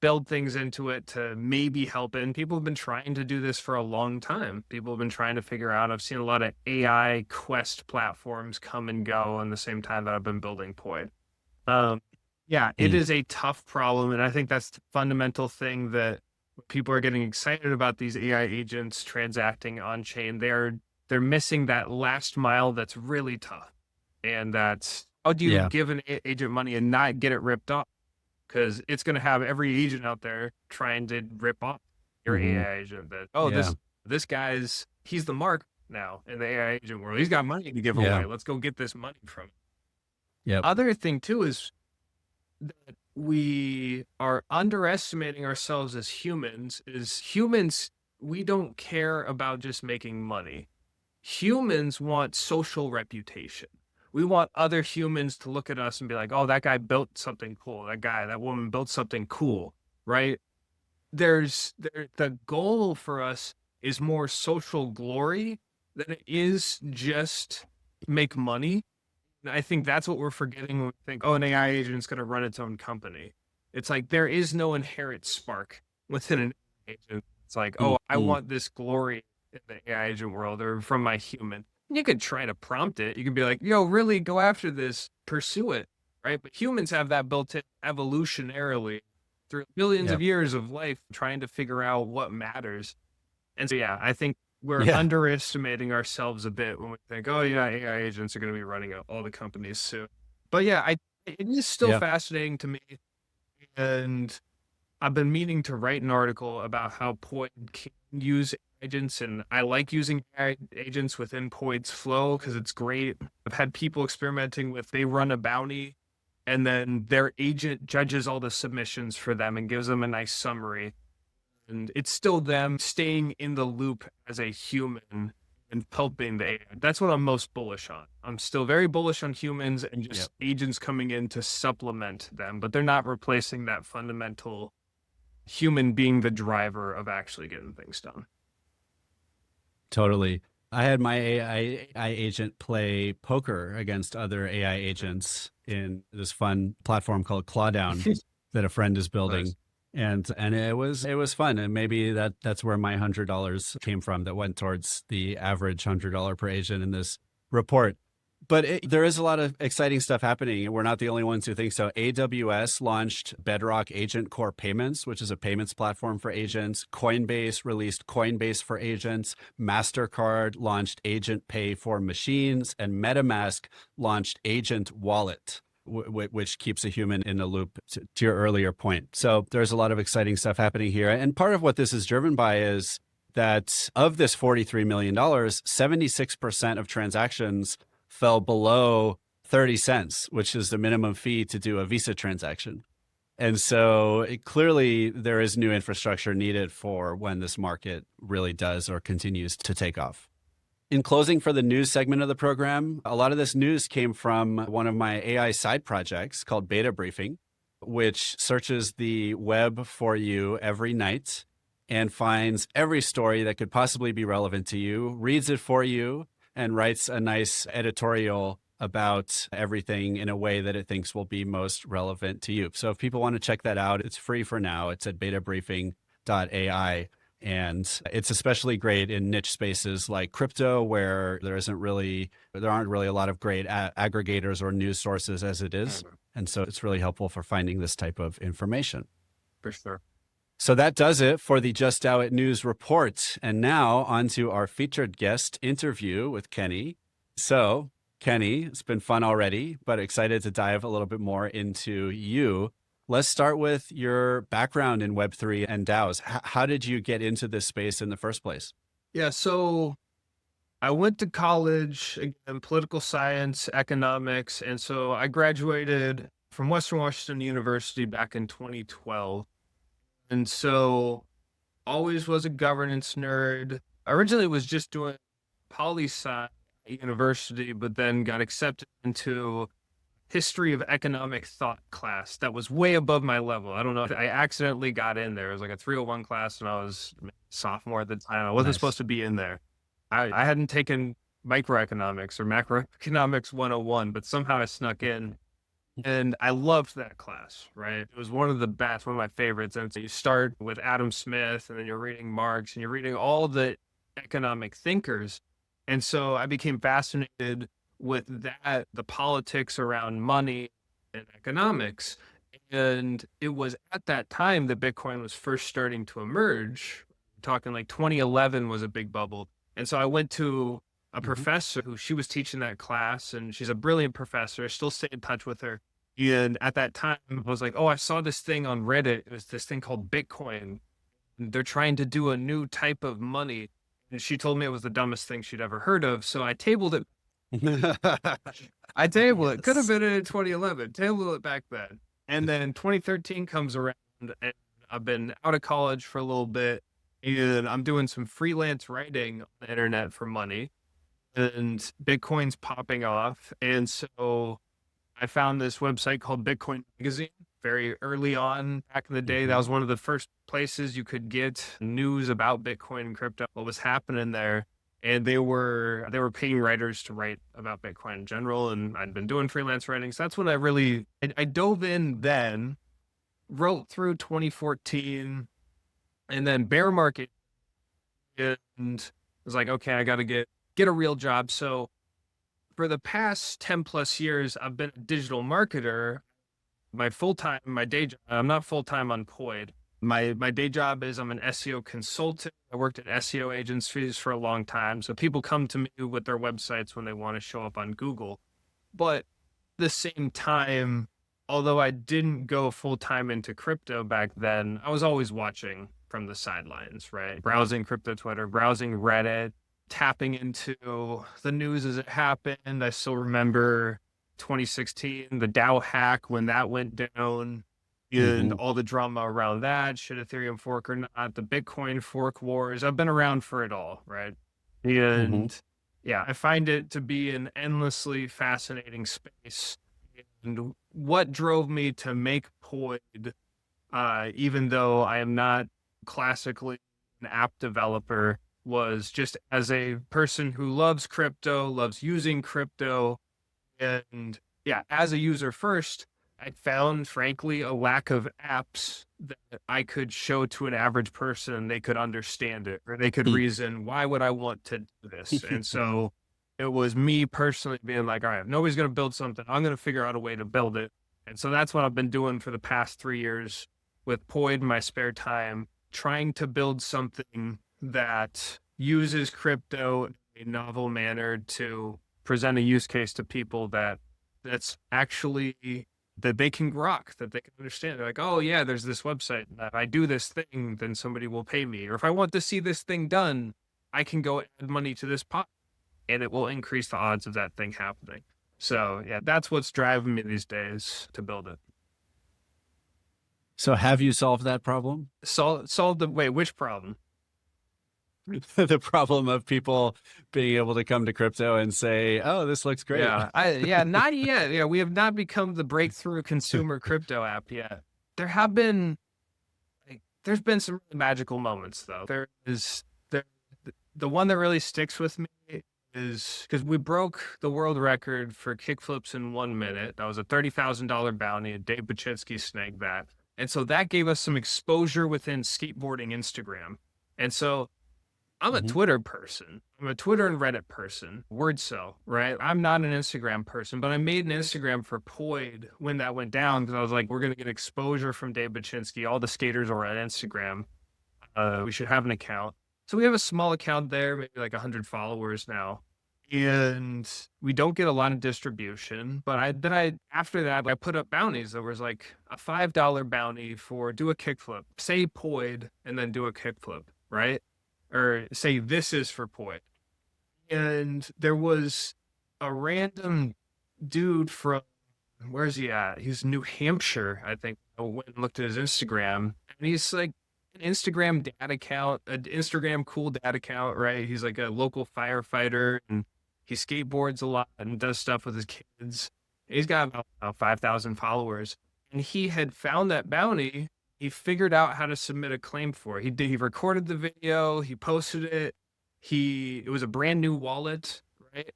build things into it to maybe help it. And people have been trying to do this for a long time. People have been trying to figure out, I've seen a lot of AI quest platforms come and go in the same time that I've been building poidh. Yeah, it is a tough problem. And I think that's the fundamental thing that people are getting excited about these AI agents transacting on chain. They're missing that last mile that's really tough. And that's, how do you give an agent money and not get it ripped off? Because it's going to have every agent out there trying to rip off your AI agent that, this guy's, he's the mark now in the AI agent world. He's got money to give away. Let's go get this money from him. Yeah. Other thing too is that we are underestimating ourselves as humans. We don't care about just making money. Humans want social reputation. We want other humans to look at us and be like, oh, that guy built something cool. That woman built something cool, right? The goal for us is more social glory than it is just make money. And I think that's what we're forgetting when we think, oh, an AI agent is going to run its own company. It's like, there is no inherent spark within an agent. It's like, oh, I want this glory in the AI agent world or from my human. You could try to prompt it. You could be like, yo, really go after this, pursue it, right? But humans have that built in evolutionarily through billions of years of life trying to figure out what matters. And so, yeah, I think we're
Yeah.
underestimating ourselves a bit when we think, oh yeah, AI agents are going to be running out all the companies soon. But yeah, it is still
Yeah.
fascinating to me. And I've been meaning to write an article about how Poid can use agents, and I like using AI agents within Poid's flow because it's great. I've had people experimenting with, they run a bounty and then their agent judges all the submissions for them and gives them a nice summary. And it's still them staying in the loop as a human and helping the AI. That's what I'm most bullish on. I'm still very bullish on humans and just agents coming in to supplement them, but they're not replacing that fundamental human being the driver of actually getting things done.
Totally. I had my AI agent play poker against other AI agents in this fun platform called Clawdown that a friend is building. Nice. And it was fun. And maybe that's where my $100 came from that went towards the average $100 per agent in this report. But there is a lot of exciting stuff happening. We're not the only ones who think so. AWS launched Bedrock Agent Core Payments, which is a payments platform for agents. Coinbase released Coinbase for agents. MasterCard launched Agent Pay for machines. And MetaMask launched Agent Wallet, which keeps a human in the loop, to your earlier point. So there's a lot of exciting stuff happening here. And part of what this is driven by is that of this $43 million, 76% of transactions fell below 30 cents, which is the minimum fee to do a Visa transaction. And so clearly there is new infrastructure needed for when this market really does or continues to take off. In closing for the news segment of the program, a lot of this news came from one of my AI side projects called Beta Briefing, which searches the web for you every night and finds every story that could possibly be relevant to you, reads it for you, and writes a nice editorial about everything in a way that it thinks will be most relevant to you. So if people want to check that out, it's free for now. It's at betabriefing.ai. And it's especially great in niche spaces like crypto, where there aren't really a lot of great aggregators or news sources as it is. And so it's really helpful for finding this type of information.
For sure.
So that does it for the Just DAO It News report. And now on to our featured guest interview with Kenny. So Kenny, it's been fun already, but excited to dive a little bit more into you. Let's start with your background in Web3 and DAOs. How did you get into this space in the first place?
Yeah, so I went to college in political science, economics, and so I graduated from Western Washington University back in 2012. And so always was a governance nerd. Originally was just doing poli-sci at university, but then got accepted into history of economic thought class that was way above my level. I don't know if I accidentally got in there. It was like a 301 class when I was a sophomore at the time. I wasn't supposed to be in there. I hadn't taken microeconomics or macroeconomics 101, but somehow I snuck in. And I loved that class, right? It was one of the best, one of my favorites. And so you start with Adam Smith, and then you're reading Marx, and you're reading all the economic thinkers. And so I became fascinated with that, the politics around money and economics. And it was at that time that Bitcoin was first starting to emerge. Talking like 2011 was a big bubble. And so I went to a professor who she was teaching that class, and she's a brilliant professor. I still stay in touch with her. And at that time, I was like, oh, I saw this thing on Reddit. It was this thing called Bitcoin. And they're trying to do a new type of money. And she told me it was the dumbest thing she'd ever heard of. So I tabled it. I tabled it. Could have been in 2011. Tabled it back then. And then 2013 comes around, and I've been out of college for a little bit. And I'm doing some freelance writing on the internet for money. And Bitcoin's popping off. And so I found this website called Bitcoin Magazine very early on back in the day. That was one of the first places you could get news about Bitcoin and crypto, what was happening there. And they were paying writers to write about Bitcoin in general. And I'd been doing freelance writing. So that's when I dove in then, wrote through 2014, and then bear market, and was like, okay, I got to get a real job. So for the past 10 plus years, I've been a digital marketer. My day job, I'm not full-time on Poid. My day job is I'm an SEO consultant. I worked at SEO agencies for a long time. So people come to me with their websites when they want to show up on Google. But at the same time, although I didn't go full time into crypto back then, I was always watching from the sidelines, right? Browsing crypto Twitter, browsing Reddit, tapping into the news as it happened. I still remember 2016, the DAO hack when that went down and all the drama around that. Should Ethereum fork or not? The Bitcoin fork wars. I've been around for it all, right? And yeah, I find it to be an endlessly fascinating space. And what drove me to make Poidh, even though I am not classically an app developer, was just as a person who loves crypto, loves using crypto. And yeah, as a user first, I found, frankly, a lack of apps that I could show to an average person and they could understand it, or they could reason, why would I want to do this? And so it was me personally being like, all right, nobody's going to build something. I'm going to figure out a way to build it. And so that's what I've been doing for the past 3 years with Poidh in my spare time, trying to build something that uses crypto in a novel manner to present a use case to people that's actually that they can grok, that they can understand. They're like, oh yeah, there's this website. And if I do this thing, then somebody will pay me. Or if I want to see this thing done, I can go add money to this pot and it will increase the odds of that thing happening. So yeah, that's what's driving me these days to build it.
So have you solved that problem?
Solved the, wait, which problem?
The problem of people being able to come to crypto and say, oh, this looks great.
Yeah, not yet. Yeah, we have not become the breakthrough consumer crypto app yet. There's been some really magical moments though. The one that really sticks with me is because we broke the world record for kickflips in 1 minute. That was a $30,000 bounty, and Dave Baczynski snagged that. And so that gave us some exposure within skateboarding Instagram. And so I'm a Twitter person. I'm a Twitter and Reddit person. Word cell, right? I'm not an Instagram person, but I made an Instagram for Poidh when that went down because I was like, we're going to get exposure from Dave Baczynski. All the skaters are on Instagram. We should have an account. So we have a small account there, maybe like 100 followers now. And we don't get a lot of distribution, but after that, I put up bounties. There was like a $5 bounty for do a kickflip, say Poidh, and then do a kickflip, right? Or say this is for Poidh. And there was a random dude from, where's he at? He's New Hampshire, I think. I went and looked at his Instagram, and he's like an Instagram dad account, an Instagram cool dad account, right? He's like a local firefighter, and he skateboards a lot and does stuff with his kids. He's got about 5,000 followers, and he had found that bounty. He figured out how to submit a claim for it. He recorded the video, he posted it. It was a brand new wallet, right?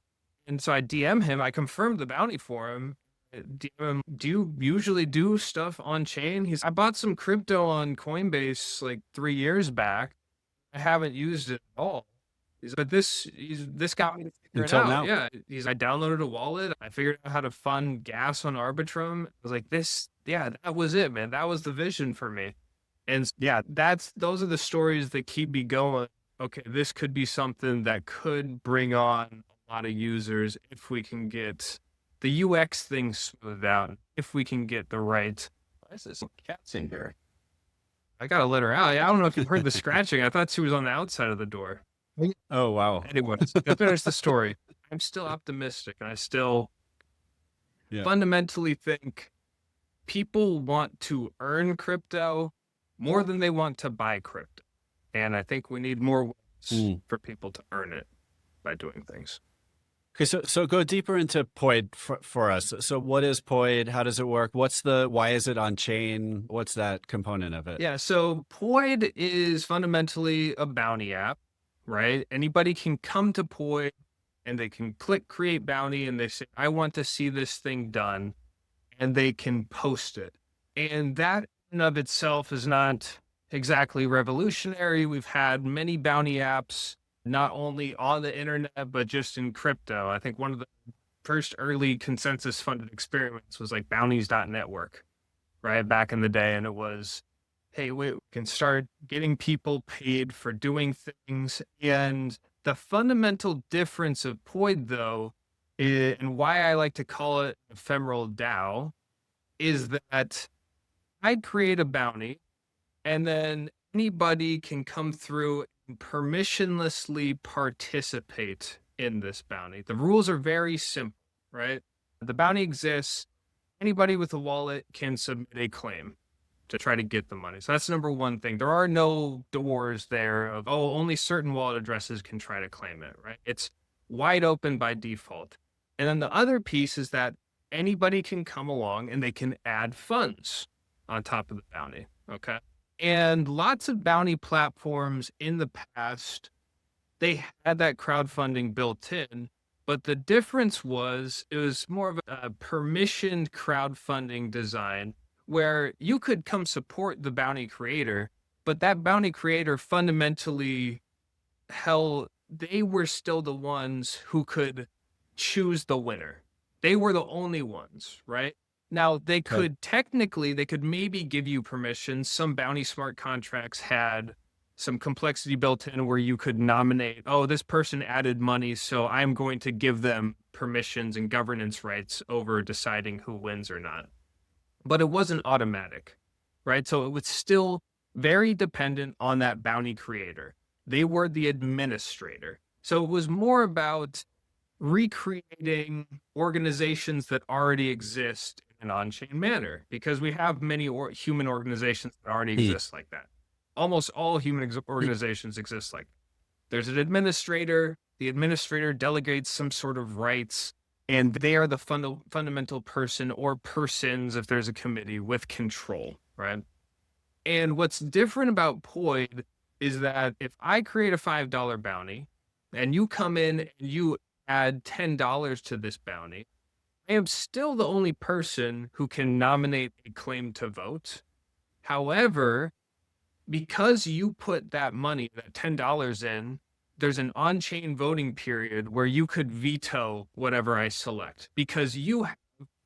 And so I DM him, I confirmed the bounty for him. DM him, do you usually do stuff on chain? I bought some crypto on Coinbase like 3 years back. I haven't used it at all. But this got me to figure it out. Now. Yeah. I downloaded a wallet. I figured out how to fund gas on Arbitrum. I was like, that was it, man. That was the vision for me. And yeah, those are the stories that keep me going. Okay, this could be something that could bring on a lot of users if we can get the UX thing smoothed out, if we can get the right. Why is this cat's in here? I gotta let her out. I don't know if you heard the scratching. I thought she was on the outside of the door.
Oh, wow.
Anyways, to finish the story, I'm still optimistic, and I still fundamentally think people want to earn crypto more than they want to buy crypto. And I think we need more ways for people to earn it by doing things.
Okay, so go deeper into Poidh for us. So what is Poidh? How does it work? Why is it on chain? What's that component of it?
Yeah, so Poidh is fundamentally a bounty app, right? Anybody can come to Poidh and they can click create bounty and they say, I want to see this thing done, and they can post it. And that in of itself is not exactly revolutionary. We've had many bounty apps, not only on the internet, but just in crypto. I think one of the first early consensus funded experiments was like bounties.network, right? Back in the day. And it was hey, we can start getting people paid for doing things. And the fundamental difference of Poid, though, and why I like to call it ephemeral DAO, is that I'd create a bounty and then anybody can come through and permissionlessly participate in this bounty. The rules are very simple, right? The bounty exists. Anybody with a wallet can submit a claim to try to get the money. So that's number one thing. There are no doors there of, oh, only certain wallet addresses can try to claim it, right? It's wide open by default. And then the other piece is that anybody can come along and they can add funds on top of the bounty, okay? And lots of bounty platforms in the past, they had that crowdfunding built in, but the difference was it was more of a permissioned crowdfunding design where you could come support the bounty creator, but that bounty creator fundamentally, they were still the ones who could choose the winner. They were the only ones, right? Now they could they could maybe give you permission. Some bounty smart contracts had some complexity built in where you could nominate, oh, this person added money, so I'm going to give them permissions and governance rights over deciding who wins or not. But it wasn't automatic, right? So it was still very dependent on that bounty creator. They were the administrator. So it was more about recreating organizations that already exist in an on-chain manner, because we have many human organizations that already exist like that. Almost all human organizations exist like that. There's an administrator. The administrator delegates some sort of rights, and they are the fundamental person or persons, if there's a committee, with control, right? And what's different about Poid is that if I create a $5 bounty and you come in and you add $10 to this bounty, I am still the only person who can nominate a claim to vote. However, because you put that money, that $10 in, there's an on-chain voting period where you could veto whatever I select because you have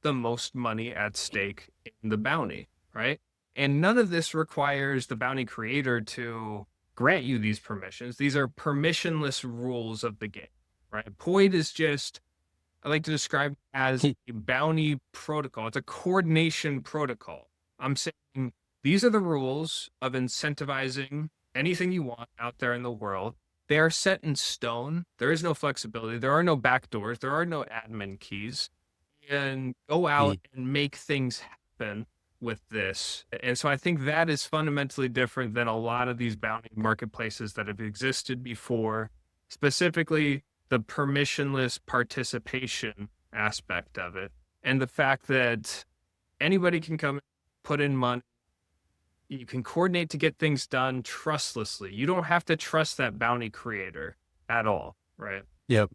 the most money at stake in the bounty, right? And none of this requires the bounty creator to grant you these permissions. These are permissionless rules of the game, right? Poid is just, I like to describe as a bounty protocol. It's a coordination protocol. I'm saying these are the rules of incentivizing anything you want out there in the world. They are set in stone. There is no flexibility. There are no backdoors. There are no admin keys. And go out and make things happen with this. And so I think that is fundamentally different than a lot of these bounty marketplaces that have existed before, specifically the permissionless participation aspect of it. And the fact that anybody can come put in money. You can coordinate to get things done trustlessly. You don't have to trust that bounty creator at all, right?
Yep.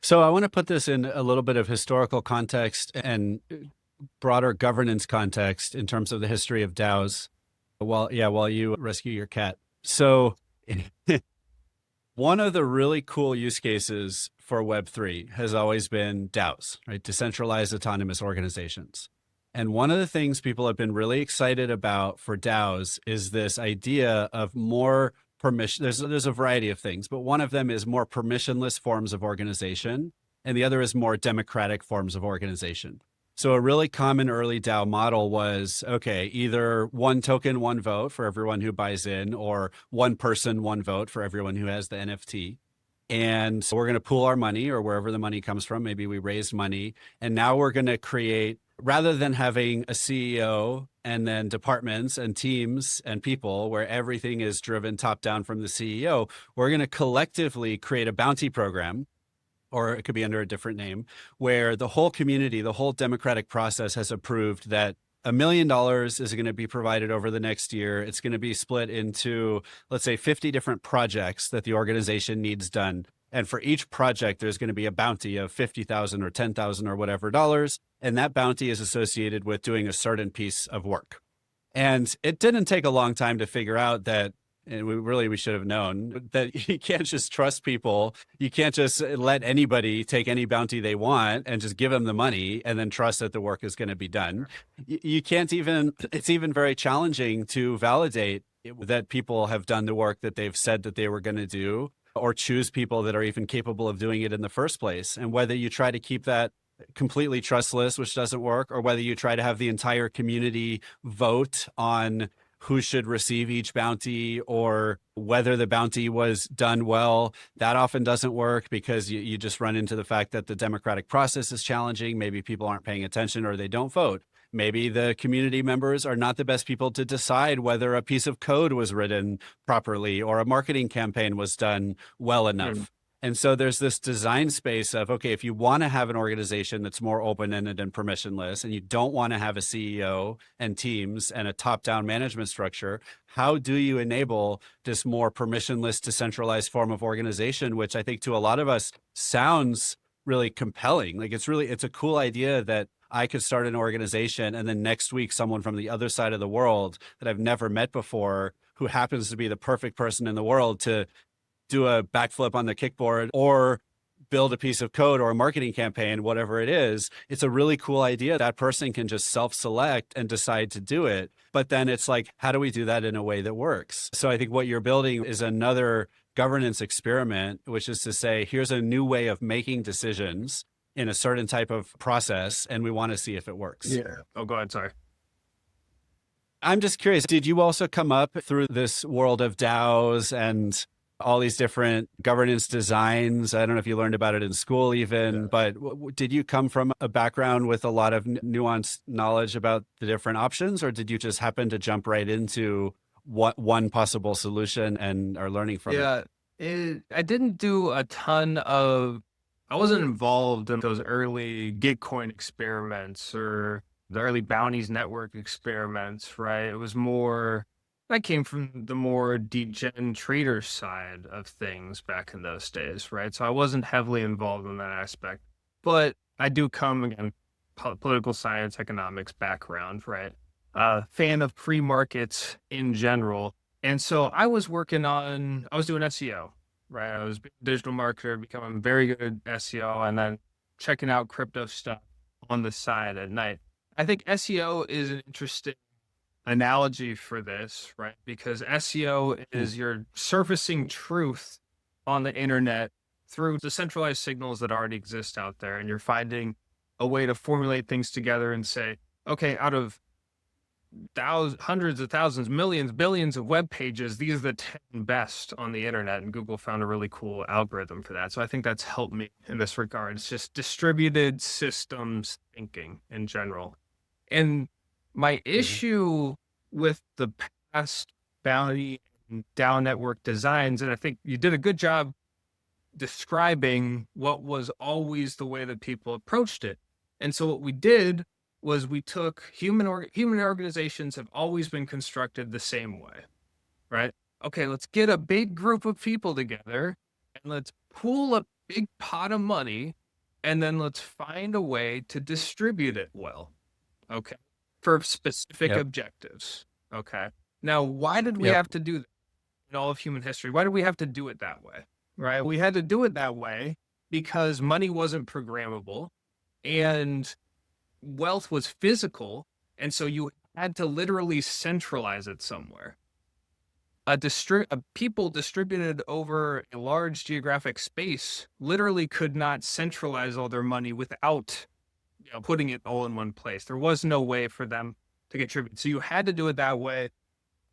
So I want to put this in a little bit of historical context and broader governance context in terms of the history of DAOs while you rescue your cat. So one of the really cool use cases for Web3 has always been DAOs, right? Decentralized autonomous organizations. And one of the things people have been really excited about for DAOs is this idea of more permission. There's a variety of things, but one of them is more permissionless forms of organization, and the other is more democratic forms of organization. So a really common early DAO model was, okay, either one token, one vote for everyone who buys in, or one person, one vote for everyone who has the NFT. And we're going to pool our money or wherever the money comes from. Maybe we raised money, and now we're going to create, rather than having a CEO and then departments and teams and people where everything is driven top down from the CEO, we're going to collectively create a bounty program, or it could be under a different name, where the whole community, the whole democratic process has approved that $1 million is going to be provided over the next year. It's going to be split into, let's say, 50 different projects that the organization needs done. And for each project, there's going to be a bounty of 50,000 or 10,000 or whatever dollars. And that bounty is associated with doing a certain piece of work. And it didn't take a long time to figure out that and we should have known that you can't just trust people. You can't just let anybody take any bounty they want and just give them the money and then trust that the work is going to be done. You can't even, it's even very challenging to validate that people have done the work that they've said that they were going to do, or choose people that are even capable of doing it in the first place. And whether you try to keep that completely trustless, which doesn't work, or whether you try to have the entire community vote on who should receive each bounty or whether the bounty was done well, that often doesn't work because you just run into the fact that the democratic process is challenging. Maybe people aren't paying attention or they don't vote. Maybe the community members are not the best people to decide whether a piece of code was written properly or a marketing campaign was done well enough. And so there's this design space of, okay, if you want to have an organization that's more open-ended and permissionless, and you don't want to have a CEO and teams and a top-down management structure, how do you enable this more permissionless, decentralized form of organization, which I think to a lot of us sounds really compelling. Like it's a cool idea that I could start an organization and then next week someone from the other side of the world that I've never met before, who happens to be the perfect person in the world to do a backflip on the kickboard or build a piece of code or a marketing campaign, whatever it is. It's a really cool idea. That person can just self-select and decide to do it. But then it's like, how do we do that in a way that works? So I think what you're building is another governance experiment, which is to say, here's a new way of making decisions in a certain type of process, and we want to see if it works.
Yeah. Oh, go ahead. Sorry.
I'm just curious, did you also come up through this world of DAOs and all these different governance designs? I don't know if you learned about it in school even, but did you come from a background with a lot of nuanced knowledge about the different options, or did you just happen to jump right into one possible solution and are learning from it?
I didn't do a ton of, I wasn't involved in those early Gitcoin experiments or the early Bounties network experiments, right? It was more, I came from the more degen trader side of things back in those days, right? So I wasn't heavily involved in that aspect, but I do come, again, political science, economics background, right? Fan of free markets in general. And so I was doing SEO, right? I was a digital marketer, becoming very good at SEO, and then checking out crypto stuff on the side at night. I think SEO is an interesting analogy for this, right? Because SEO is you're surfacing truth on the internet through the centralized signals that already exist out there. And you're finding a way to formulate things together and say, okay, out of hundreds of thousands, millions, billions of web pages, these are the 10 best on the internet. And Google found a really cool algorithm for that. So I think that's helped me in this regard. It's just distributed systems thinking in general. And my issue with the past Bounty and DAO network designs, and I think you did a good job describing what was always the way that people approached it. And so what we did was we took human organizations have always been constructed the same way, right? Okay, let's get a big group of people together and let's pool a big pot of money and then let's find a way to distribute it well, okay, for specific objectives, okay? Now, why did we have to do that in all of human history? Why did we have to do it that way, right? We had to do it that way because money wasn't programmable and wealth was physical, and so you had to literally centralize it somewhere. People distributed over a large geographic space literally could not centralize all their money without putting it all in one place. There was no way for them to contribute. So you had to do it that way.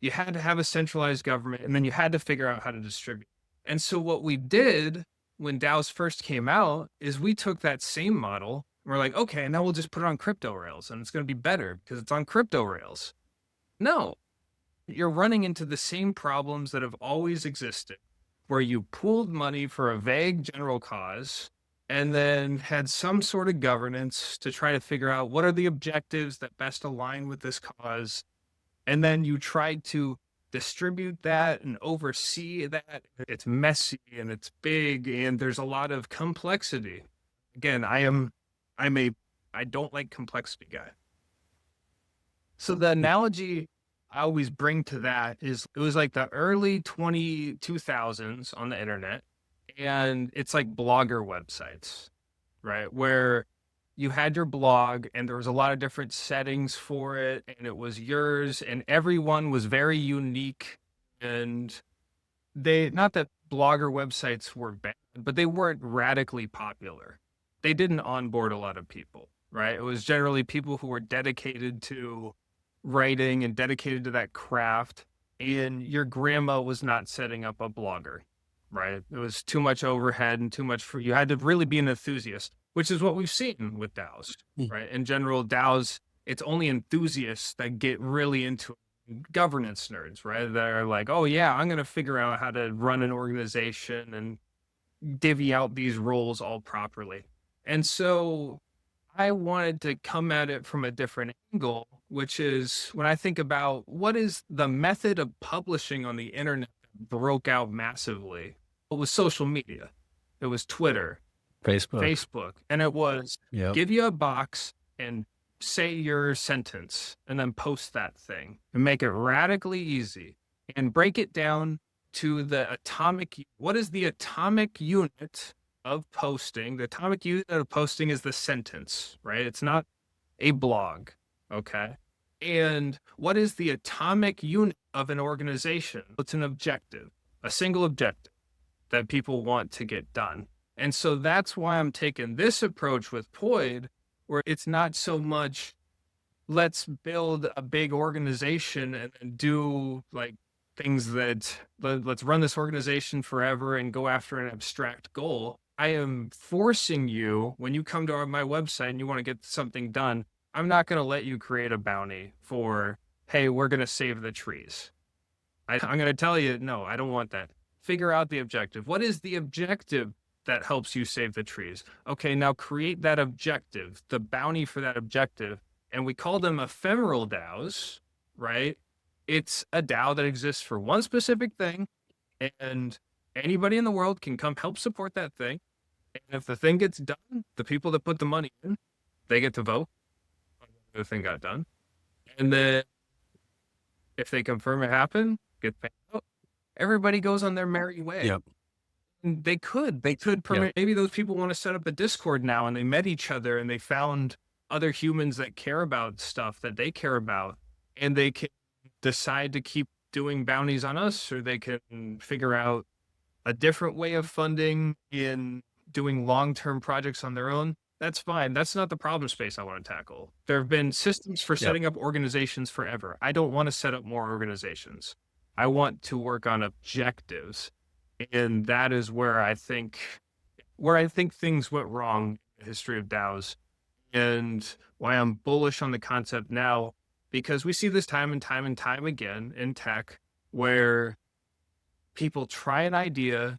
You had to have a centralized government, and then you had to figure out how to distribute. And so what we did when DAOs first came out is we took that same model. We're like, okay, now we'll just put it on crypto rails and it's going to be better because it's on crypto rails. No, you're running into the same problems that have always existed, where you pooled money for a vague general cause and then had some sort of governance to try to figure out what are the objectives that best align with this cause. And then you tried to distribute that and oversee that. It's messy and it's big and there's a lot of complexity. Again, I don't like complexity guy. So the analogy I always bring to that is it was like the early 2000s on the internet, and it's like blogger websites, right? Where you had your blog and there was a lot of different settings for it, and it was yours, and everyone was very unique. And they, not that blogger websites were bad, but they weren't radically popular. They didn't onboard a lot of people, right? It was generally people who were dedicated to writing and dedicated to that craft. And your grandma was not setting up a blogger, right? It was too much overhead and too much for you had to really be an enthusiast, which is what we've seen with DAOs, right? In general, DAOs, it's only enthusiasts that get really into it. Governance nerds, right? That are like, oh yeah, I'm going to figure out how to run an organization and divvy out these roles all properly. And so I wanted to come at it from a different angle, which is when I think about what is the method of publishing on the internet that broke out massively. It was social media. It was Twitter, Facebook. And it was give you a box and say your sentence and then post that thing and make it radically easy and break it down to the atomic. What is the atomic unit of posting? The atomic unit of posting is the sentence, right? It's not a blog. Okay. And what is the atomic unit of an organization? It's an objective, a single objective that people want to get done. And so that's why I'm taking this approach with Poidh, where it's not so much let's build a big organization and do like things that let's run this organization forever and go after an abstract goal. I am forcing you, when you come to my website and you want to get something done, I'm not going to let you create a bounty for, hey, we're going to save the trees. I'm going to tell you, no, I don't want that. Figure out the objective. What is the objective that helps you save the trees? Okay, now create that objective, the bounty for that objective. And we call them ephemeral DAOs, right? It's a DAO that exists for one specific thing, and anybody in the world can come help support that thing. And if the thing gets done, the people that put the money in, they get to vote on whether the thing got done. And then if they confirm it happened, get paid out, everybody goes on their merry way.
Yep.
And they could permit, maybe those people want to set up a Discord now and they met each other and they found other humans that care about stuff that they care about, and they can decide to keep doing bounties on us, or they can figure out a different way of funding in doing long-term projects on their own. That's fine. That's not the problem space I want to tackle. There have been systems for setting up organizations forever. I don't want to set up more organizations. I want to work on objectives. And that is where I think things went wrong in the history of DAOs, and why I'm bullish on the concept now, because we see this time and time and time again in tech where people try an idea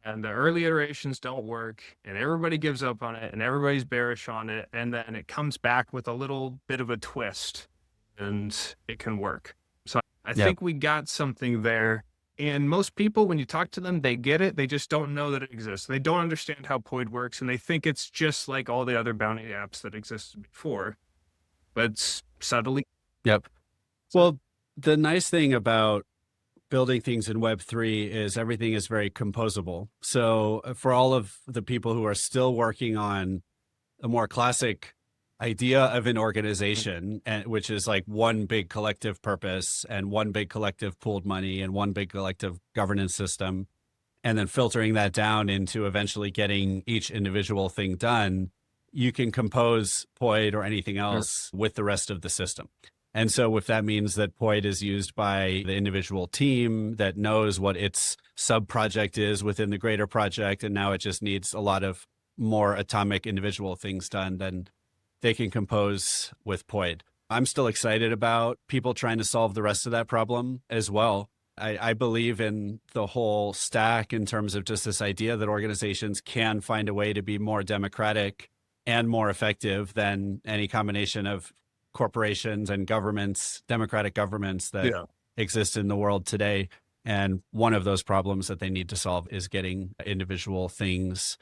and the early iterations don't work and everybody gives up on it and everybody's bearish on it. And then it comes back with a little bit of a twist and it can work. So I think we got something there. And most people, when you talk to them, they get it. They just don't know that it exists. They don't understand how Poidh works, and they think it's just like all the other bounty apps that existed before, but it's subtly.
Yep. Well, the nice thing about building things in Web3 is everything is very composable. So for all of the people who are still working on a more classic idea of an organization, and which is like one big collective purpose and one big collective pooled money and one big collective governance system, and then filtering that down into eventually getting each individual thing done, you can compose Poidh or anything else with the rest of the system. And so if that means that Poidh is used by the individual team that knows what its sub project is within the greater project, and now it just needs a lot of more atomic individual things done, then they can compose with Poidh. I'm still excited about people trying to solve the rest of that problem as well. I believe in the whole stack in terms of just this idea that organizations can find a way to be more democratic and more effective than any combination of corporations and governments, democratic governments that exist in the world today. And one of those problems that they need to solve is getting individual things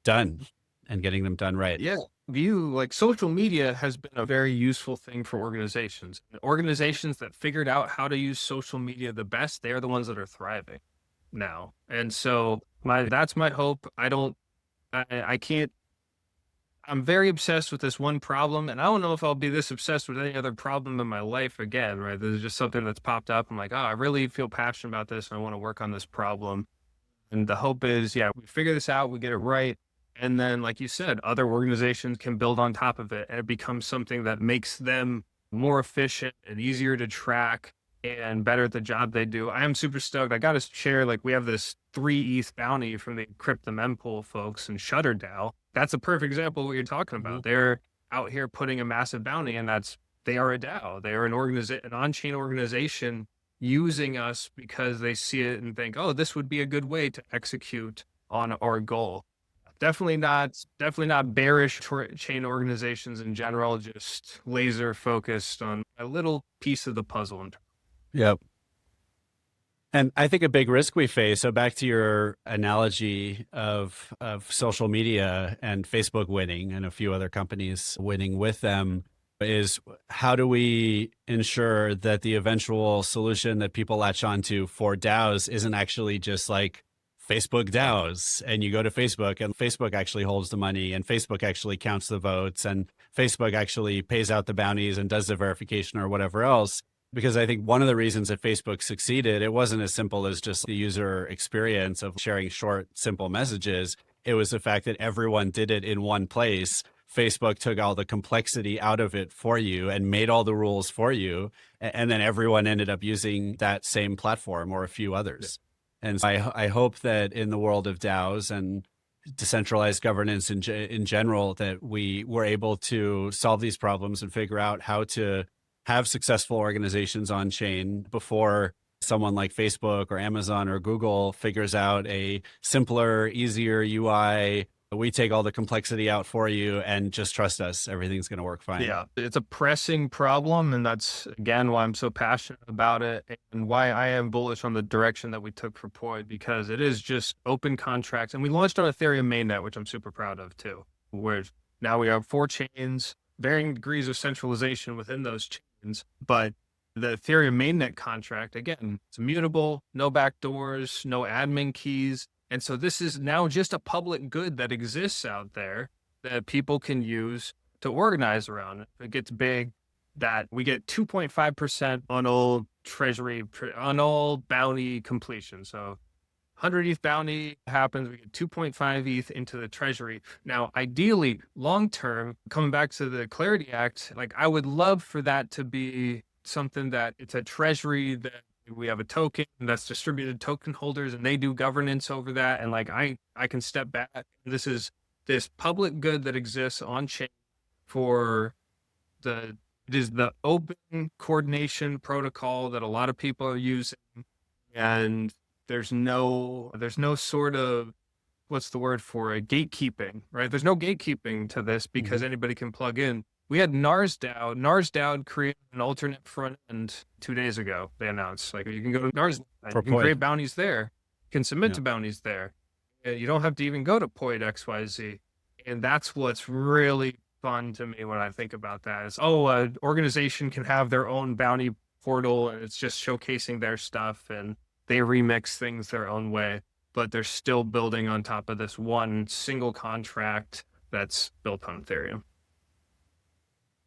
done and getting them done right.
Yeah. view, like social media has been a very useful thing for organizations. Organizations that figured out how to use social media the best, they're the ones that are thriving now. And so that's my hope. I can't, I'm very obsessed with this one problem, and I don't know if I'll be this obsessed with any other problem in my life again, right? There's just something that's popped up. I'm like, oh, I really feel passionate about this and I want to work on this problem. And the hope is, yeah, we figure this out, we get it right. And then, like you said, other organizations can build on top of it, and it becomes something that makes them more efficient and easier to track and better at the job they do. I am super stoked. I got to share, like, we have this 3 ETH bounty from the Encrypt the Mempool folks and Shutter DAO. That's a perfect example of what you're talking about. They're out here putting a massive bounty, and they are a DAO. They are an on-chain organization using us because they see it and think, oh, this would be a good way to execute on our goal. Definitely not bearish chain organizations in general, just laser focused on a little piece of the puzzle.
Yep. And I think a big risk we face, so back to your analogy of social media and Facebook winning and a few other companies winning with them, is how do we ensure that the eventual solution that people latch onto for DAOs isn't actually just like Facebook DAOs, and you go to Facebook and Facebook actually holds the money and Facebook actually counts the votes and Facebook actually pays out the bounties and does the verification or whatever else. Because I think one of the reasons that Facebook succeeded, it wasn't as simple as just the user experience of sharing short, simple messages. It was the fact that everyone did it in one place. Facebook took all the complexity out of it for you and made all the rules for you. And then everyone ended up using that same platform or a few others. And so I hope that in the world of DAOs and decentralized governance in general, that we were able to solve these problems and figure out how to have successful organizations on chain before someone like Facebook or Amazon or Google figures out a simpler, easier UI. We take all the complexity out for you and just trust us. Everything's going to work fine.
Yeah, it's a pressing problem. And that's, again, why I'm so passionate about it and why I am bullish on the direction that we took for poidh, because it is just open contracts. And we launched on Ethereum mainnet, which I'm super proud of too, where now we have 4 chains, varying degrees of centralization within those chains. But the Ethereum mainnet contract, again, it's immutable, no backdoors, no admin keys. And so this is now just a public good that exists out there that people can use to organize around. If it gets big, that we get 2.5% on all treasury, on all bounty completion. So 100 ETH bounty happens, we get 2.5 ETH into the treasury. Now, ideally, long-term, coming back to the Clarity Act, like I would love for that to be something that it's a treasury that we have a token that's distributed token holders and they do governance over that. And like, I can step back. This is this public good that exists on chain it is the open coordination protocol that a lot of people are using. And there's no sort of, what's the word for it? Gatekeeping, right? There's no gatekeeping to this because anybody can plug in. We had NarsDAO. NarsDAO created an alternate front end 2 days ago. They announced, like, you can go to NarsDAO, you can create bounties there, you can submit to bounties there. You don't have to even go to poidh.xyz. And that's what's really fun to me when I think about that is, an organization can have their own bounty portal and it's just showcasing their stuff and they remix things their own way, but they're still building on top of this one single contract that's built on Ethereum.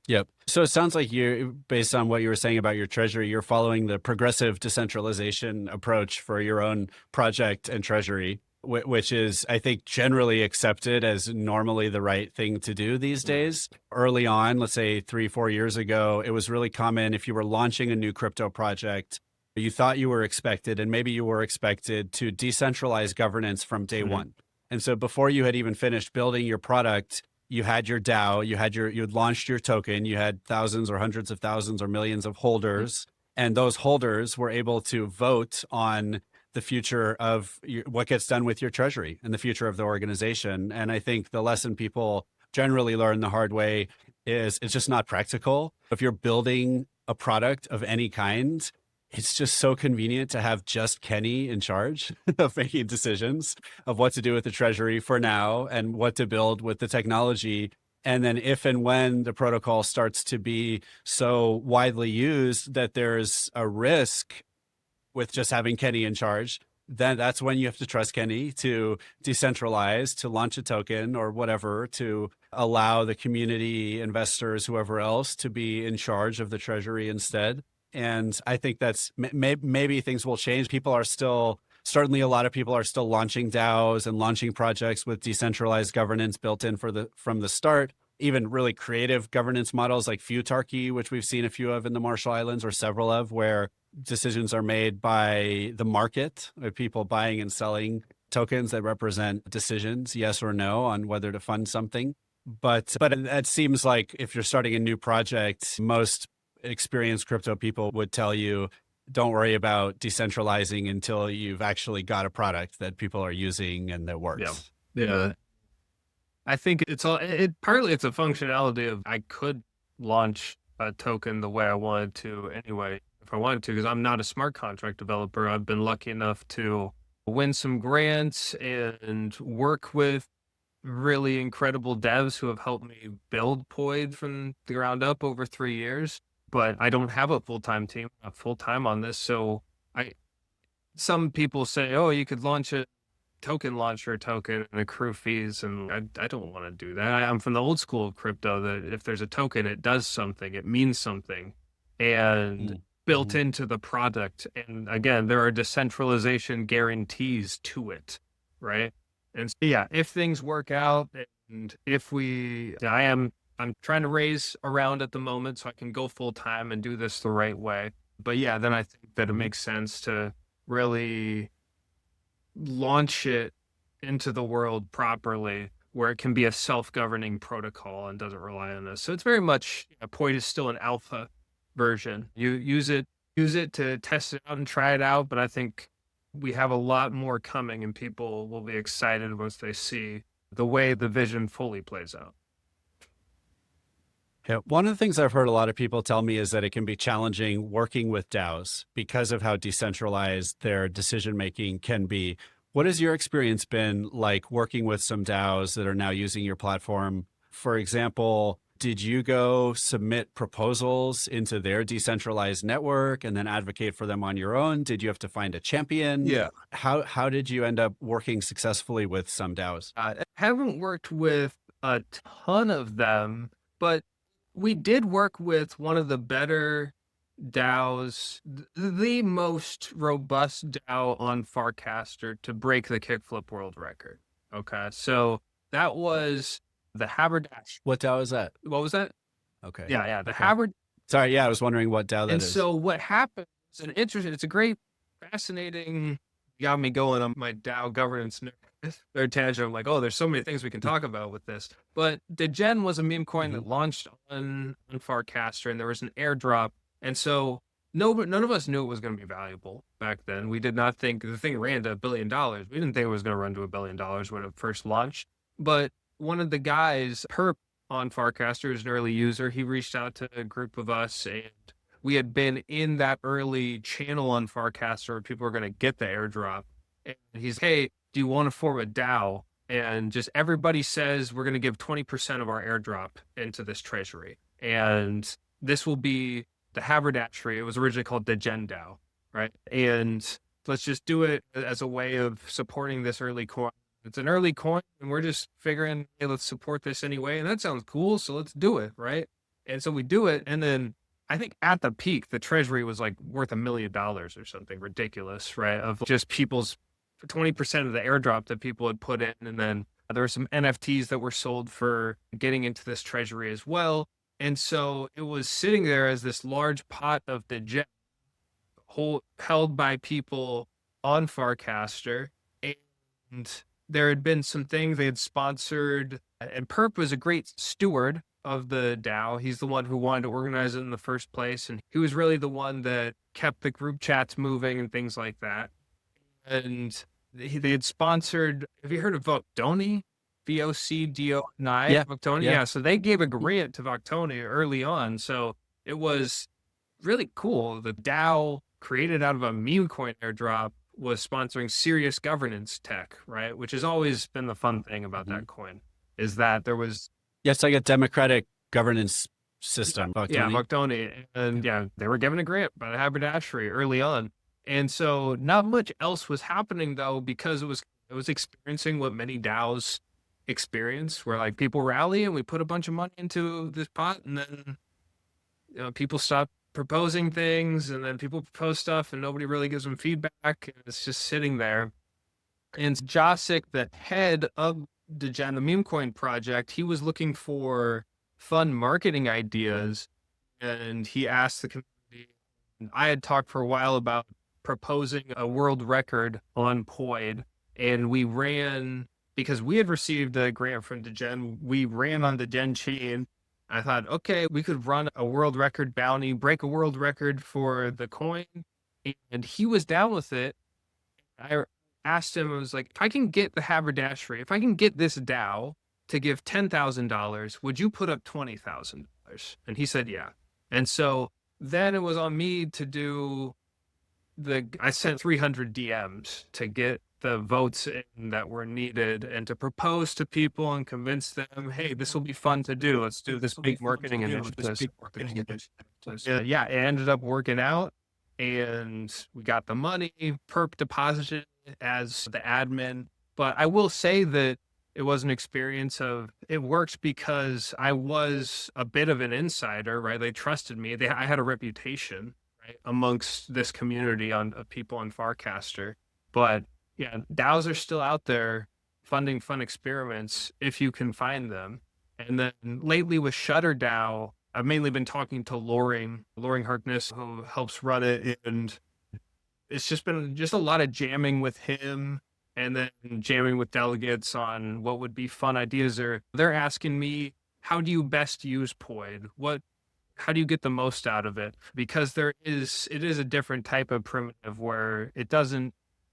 Yep. So it sounds like you, based on what you were saying about your treasury, you're following the progressive decentralization approach for your own project and treasury, which is, I think, generally accepted as normally the right thing to do these days. Early on, let's say 3-4 years ago, it was really common if you were launching a new crypto project, you thought you were expected, and maybe you were expected to decentralize governance from day one. And so before you had even finished building your product, you had your DAO, you had launched your token, you had thousands or hundreds of thousands or millions of holders, and those holders were able to vote on the future of what gets done with your treasury and the future of the organization. And I think the lesson people generally learn the hard way is it's just not practical. If you're building a product of any kind, it's just so convenient to have just Kenny in charge of making decisions of what to do with the treasury for now and what to build with the technology And then if and when the protocol starts to be so widely used that there's a risk with just having Kenny in charge, then that's when you have to trust Kenny to decentralize, to launch a token or whatever, to allow the community, investors, whoever else to be in charge of the treasury instead. And I think that's maybe things will change. People are still, certainly a lot of people are still launching DAOs and launching projects with decentralized governance built in from the start. Even really creative governance models like Futarchy, which we've seen a few of in the Marshall Islands or several of, where decisions are made by the market, of people buying and selling tokens that represent decisions, yes or no, on whether to fund something. But it seems like if you're starting a new project, most experienced crypto people would tell you, don't worry about decentralizing until you've actually got a product that people are using and that works.
Yeah. I think partly it's a functionality of I could launch a token the way I wanted to anyway, if I wanted to, because I'm not a smart contract developer. I've been lucky enough to win some grants and work with really incredible devs who have helped me build poidh from the ground up over 3 years. But I don't have a full-time team, full-time on this. So some people say, oh, you could launch a token launcher token and accrue fees. And I don't want to do that. I'm from the old school of crypto that if there's a token, it does something, it means something and built into the product. And again, there are decentralization guarantees to it, right? And so, yeah, if things work out and I'm trying to raise around at the moment so I can go full time and do this the right way. But yeah, then I think that it makes sense to really launch it into the world properly where it can be a self-governing protocol and doesn't rely on this. So it's very much, poidh is still an alpha version. You use it to test it out and try it out. But I think we have a lot more coming and people will be excited once they see the way the vision fully plays out.
Yeah, one of the things I've heard a lot of people tell me is that it can be challenging working with DAOs because of how decentralized their decision-making can be. What has your experience been like working with some DAOs that are now using your platform? For example, did you go submit proposals into their decentralized network and then advocate for them on your own? Did you have to find a champion?
Yeah.
How did you end up working successfully with some DAOs?
I haven't worked with a ton of them, but we did work with one of the better DAOs, the most robust DAO on Farcaster to break the Kickflip world record. Okay, so that was the Haberdashery.
What DAO is that?
What was that?
Okay.
Yeah, the
Okay. Sorry, yeah, I was wondering what DAO that is.
And so what happened, it's a great, fascinating, got me going on my DAO governance nerd tangent. I'm like, oh, there's so many things we can talk about with this. But Degen was a meme coin that launched on Farcaster, and there was an airdrop. And so none of us knew it was going to be valuable back then. We did not think the thing ran to $1 billion. We didn't think it was going to run to $1 billion when it first launched. But one of the guys, Perp on Farcaster, is an early user. He reached out to a group of us, and we had been in that early channel on Farcaster where people were going to get the airdrop. And he's, hey, do you want to form a DAO? And just everybody says we're going to give 20% of our airdrop into this treasury. And this will be the Haberdashery. It was originally called the Gen DAO, right? And let's just do it as a way of supporting this early coin. It's an early coin, and we're just figuring, hey, let's support this anyway. And that sounds cool, so let's do it, right? And so we do it, and then I think at the peak, the treasury was like worth $1 million or something ridiculous, right? Of just people's 20% of the airdrop that people had put in. And then there were some NFTs that were sold for getting into this treasury as well. And so it was sitting there as this large pot of the gem held by people on Farcaster. And there had been some things they had sponsored, and Perp was a great steward of the DAO. He's the one who wanted to organize it in the first place. And he was really the one that kept the group chats moving and things like that. And they had sponsored, have you heard of Voctoni? VOCDONI?
Yeah.
Voctoni? Yeah. So they gave a grant to Voctoni early on. So it was really cool. The DAO created out of a meme coin airdrop was sponsoring serious governance tech, right? Which has always been the fun thing about that coin, is that there was
Yeah, it's like a democratic governance system.
Yeah, Buck Donate. And yeah, they were given a grant by the Haberdashery early on. And so not much else was happening though, because it was experiencing what many DAOs experience, where like people rally and we put a bunch of money into this pot, and then people stop proposing things, and then people propose stuff and nobody really gives them feedback, and it's just sitting there. And Josic, the head of the meme coin project, he was looking for fun marketing ideas, and he asked the community. And I had talked for a while about proposing a world record on Poid, and we ran, because we had received a grant from Degen, we ran on the Degen chain. I thought, okay, we could run a world record bounty, break a world record for the coin, and he was down with it. I asked him, I was like, if I can get the Haberdashery, if I can get this DAO to give $10,000, would you put up $20,000? And he said, yeah. And so then it was on me to do I sent 300 DMs to get the votes in that were needed and to propose to people and convince them, hey, this will be fun to do. Let's do this big marketing initiative. Yeah, it ended up working out, and we got the money. Perp deposited as the admin. But I will say that it was an experience of, it worked because I was a bit of an insider, right? They trusted me. I had a reputation, right, amongst this community of people on Farcaster. But yeah, DAOs are still out there funding fun experiments if you can find them. And then lately with Shutter DAO, I've mainly been talking to Loring Harkness, who helps run it, and it's just been a lot of jamming with him, and then jamming with delegates on what would be fun ideas. They're asking me, how do you best use Poid? How do you get the most out of it? Because it is a different type of primitive where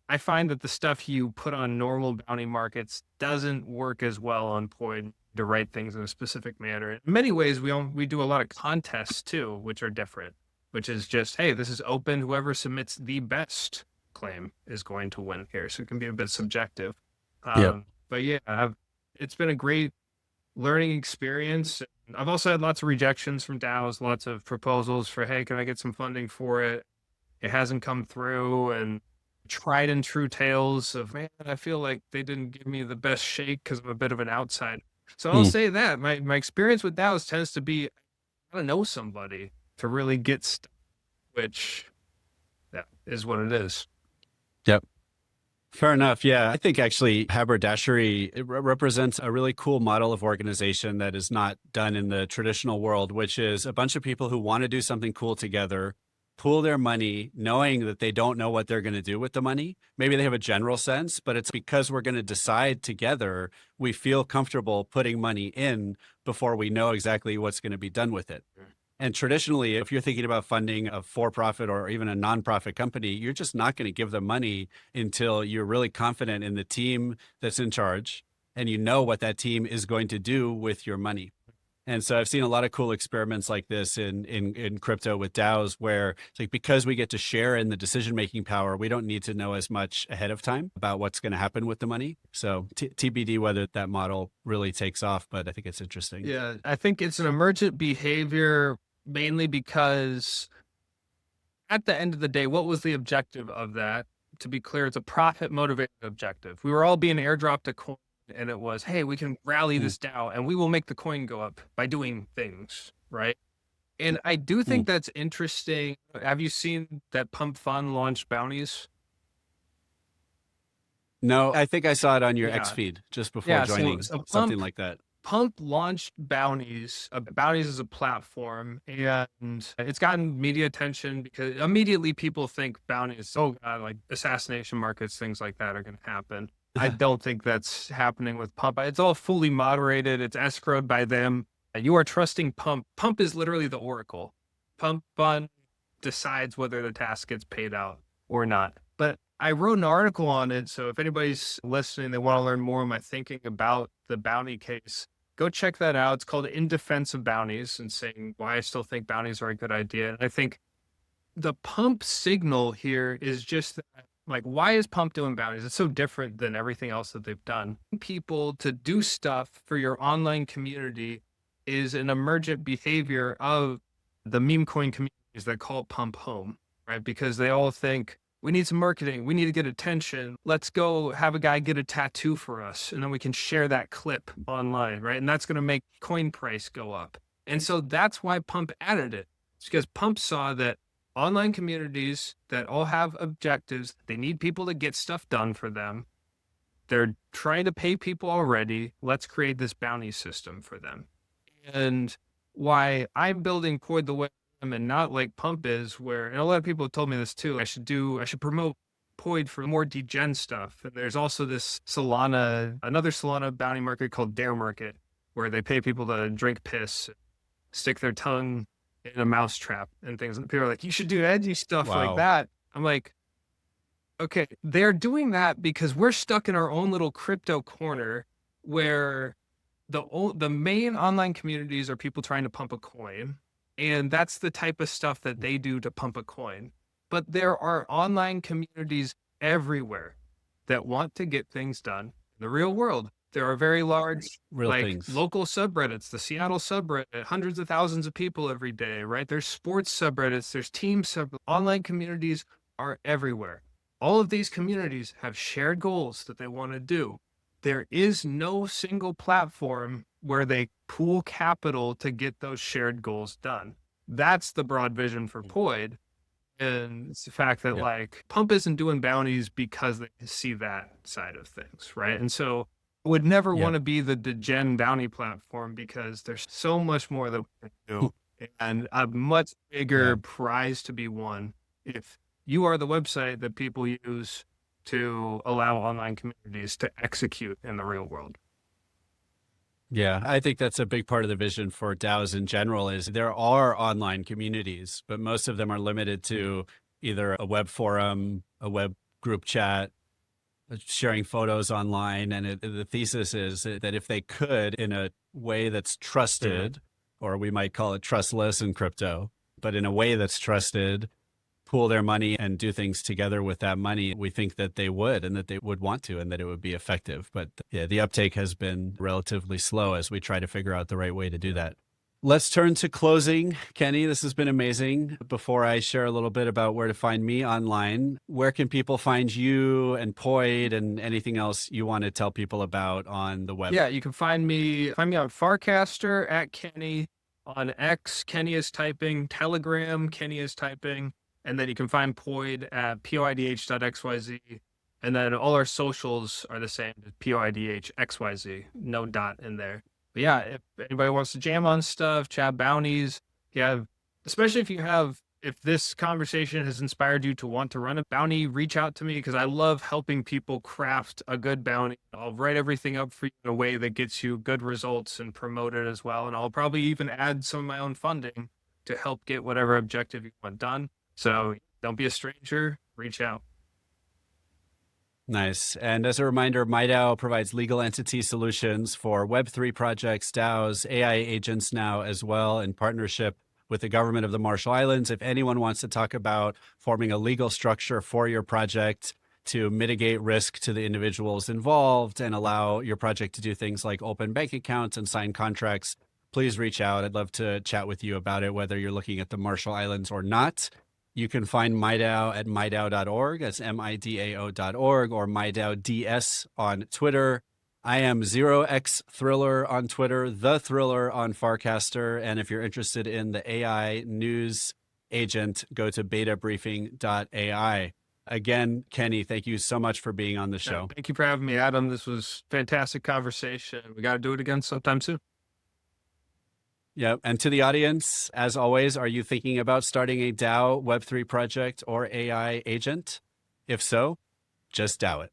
I find that the stuff you put on normal bounty markets doesn't work as well on Poid to write things in a specific manner. In many ways, we do a lot of contests too, which are different, which is just, hey, this is open. Whoever submits the best claim is going to win here. So it can be a bit subjective. But yeah, it's been a great learning experience. I've also had lots of rejections from DAOs, lots of proposals for, hey, can I get some funding for it? It hasn't come through, and tried and true tales of, man, I feel like they didn't give me the best shake because I'm a bit of an outsider. So I'll say that my experience with DAOs tends to be, I gotta know somebody to really get stuff, which that is what it is.
Yep. Fair enough. Yeah, I think actually Haberdashery represents a really cool model of organization that is not done in the traditional world, which is a bunch of people who want to do something cool together, pool their money, knowing that they don't know what they're going to do with the money. Maybe they have a general sense, but it's because we're going to decide together, we feel comfortable putting money in before we know exactly what's going to be done with it. And traditionally, if you're thinking about funding a for-profit or even a nonprofit company, you're just not going to give them money until you're really confident in the team that's in charge and you know what that team is going to do with your money. And so I've seen a lot of cool experiments like this in crypto with DAOs, where it's like, because we get to share in the decision-making power, we don't need to know as much ahead of time about what's going to happen with the money. So TBD whether that model really takes off, but I think it's interesting.
Yeah, I think it's an emergent behavior mainly because at the end of the day, what was the objective of that? To be clear, it's a profit-motivated objective. We were all being airdropped a coin, and it was, hey, we can rally this DAO and we will make the coin go up by doing things, right? And I do think that's interesting. Have you seen that Pump.fun launched Bounties?
No, I think I saw it on your X feed just before joining, so something like that.
Pump launched Bounties. Bounties is a platform, and it's gotten media attention because immediately people think Bounties, oh God, like assassination markets, things like that are going to happen. I don't think that's happening with Pump. It's all fully moderated. It's escrowed by them. You are trusting Pump. Pump is literally the oracle. Pump.fun decides whether the task gets paid out or not. But I wrote an article on it, so if anybody's listening, they want to learn more of my thinking about the bounty case, go check that out. It's called In Defense of Bounties, and saying why I still think bounties are a good idea. And I think the Pump signal here is just that Like, why is Pump doing bounties? It's so different than everything else that they've done. People to do stuff for your online community is an emergent behavior of the meme coin communities that call Pump home, right? Because they all think, we need some marketing. We need to get attention. Let's go have a guy get a tattoo for us. And then we can share that clip online, right? And that's going to make coin price go up. And so that's why Pump added it. It's because Pump saw that online communities that all have objectives, they need people to get stuff done for them. They're trying to pay people already. Let's create this bounty system for them. And why I'm building Poidh the way and not like Pump is, where, and a lot of people have told me this too, I should promote Poidh for more degen stuff. And there's also this another Solana bounty market called DAO market, where they pay people to drink piss, stick their tongue in a mouse trap and things. And people are like, you should do edgy stuff like that. I'm like, okay, they're doing that because we're stuck in our own little crypto corner where the main online communities are people trying to pump a coin. And that's the type of stuff that they do to pump a coin. But there are online communities everywhere that want to get things done in the real world. There are very large, local subreddits, the Seattle subreddit, hundreds of thousands of people every day, right? There's sports subreddits, there's team subreddits. Online communities are everywhere. All of these communities have shared goals that they want to do. There is no single platform where they pool capital to get those shared goals done. That's the broad vision for Poidh. And it's the fact that like Pump isn't doing bounties because they see that side of things, right? And so I would never want to be the degen bounty platform because there's so much more that we can do and a much bigger prize to be won if you are the website that people use to allow online communities to execute in the real world.
Yeah, I think that's a big part of the vision for DAOs in general is there are online communities, but most of them are limited to either a web forum, a web group chat, sharing photos online. And the thesis is that if they could, in a way that's trusted, or we might call it trustless in crypto, but in a way that's trusted, pool their money and do things together with that money, we think that they would and that they would want to and that it would be effective. But yeah, the uptake has been relatively slow as we try to figure out the right way to do that. Let's turn to closing. Kenny, this has been amazing. Before I share a little bit about where to find me online, where can people find you and Poidh and anything else you want to tell people about on the web?
Yeah, you can find me on Farcaster at Kenny, on X, Kenny is typing, Telegram, Kenny is typing. And then you can find Poidh at poidh.xyz. And then all our socials are the same, poidh.xyz, no dot in there. But yeah, if anybody wants to jam on stuff, chat bounties, especially if this conversation has inspired you to want to run a bounty, reach out to me because I love helping people craft a good bounty. I'll write everything up for you in a way that gets you good results and promote it as well. And I'll probably even add some of my own funding to help get whatever objective you want done. So don't be a stranger, reach out.
Nice. And as a reminder, MIDAO provides legal entity solutions for Web3 projects, DAOs, AI agents now as well, in partnership with the government of the Marshall Islands. If anyone wants to talk about forming a legal structure for your project to mitigate risk to the individuals involved and allow your project to do things like open bank accounts and sign contracts, please reach out. I'd love to chat with you about it, whether you're looking at the Marshall Islands or not. You can find MIDAO at MIDAO.org. That's MIDAO.org, or MIDAODS on Twitter. I am 0x_Thriller on Twitter, The Thriller on Farcaster. And if you're interested in the AI news agent, go to betabriefing.ai. Again, Kenny, thank you so much for being on the show.
Thank you for having me, Adam. This was a fantastic conversation. We got to do it again sometime soon.
Yeah. And to the audience, as always, are you thinking about starting a DAO Web3 project or AI agent? If so, just DAO it.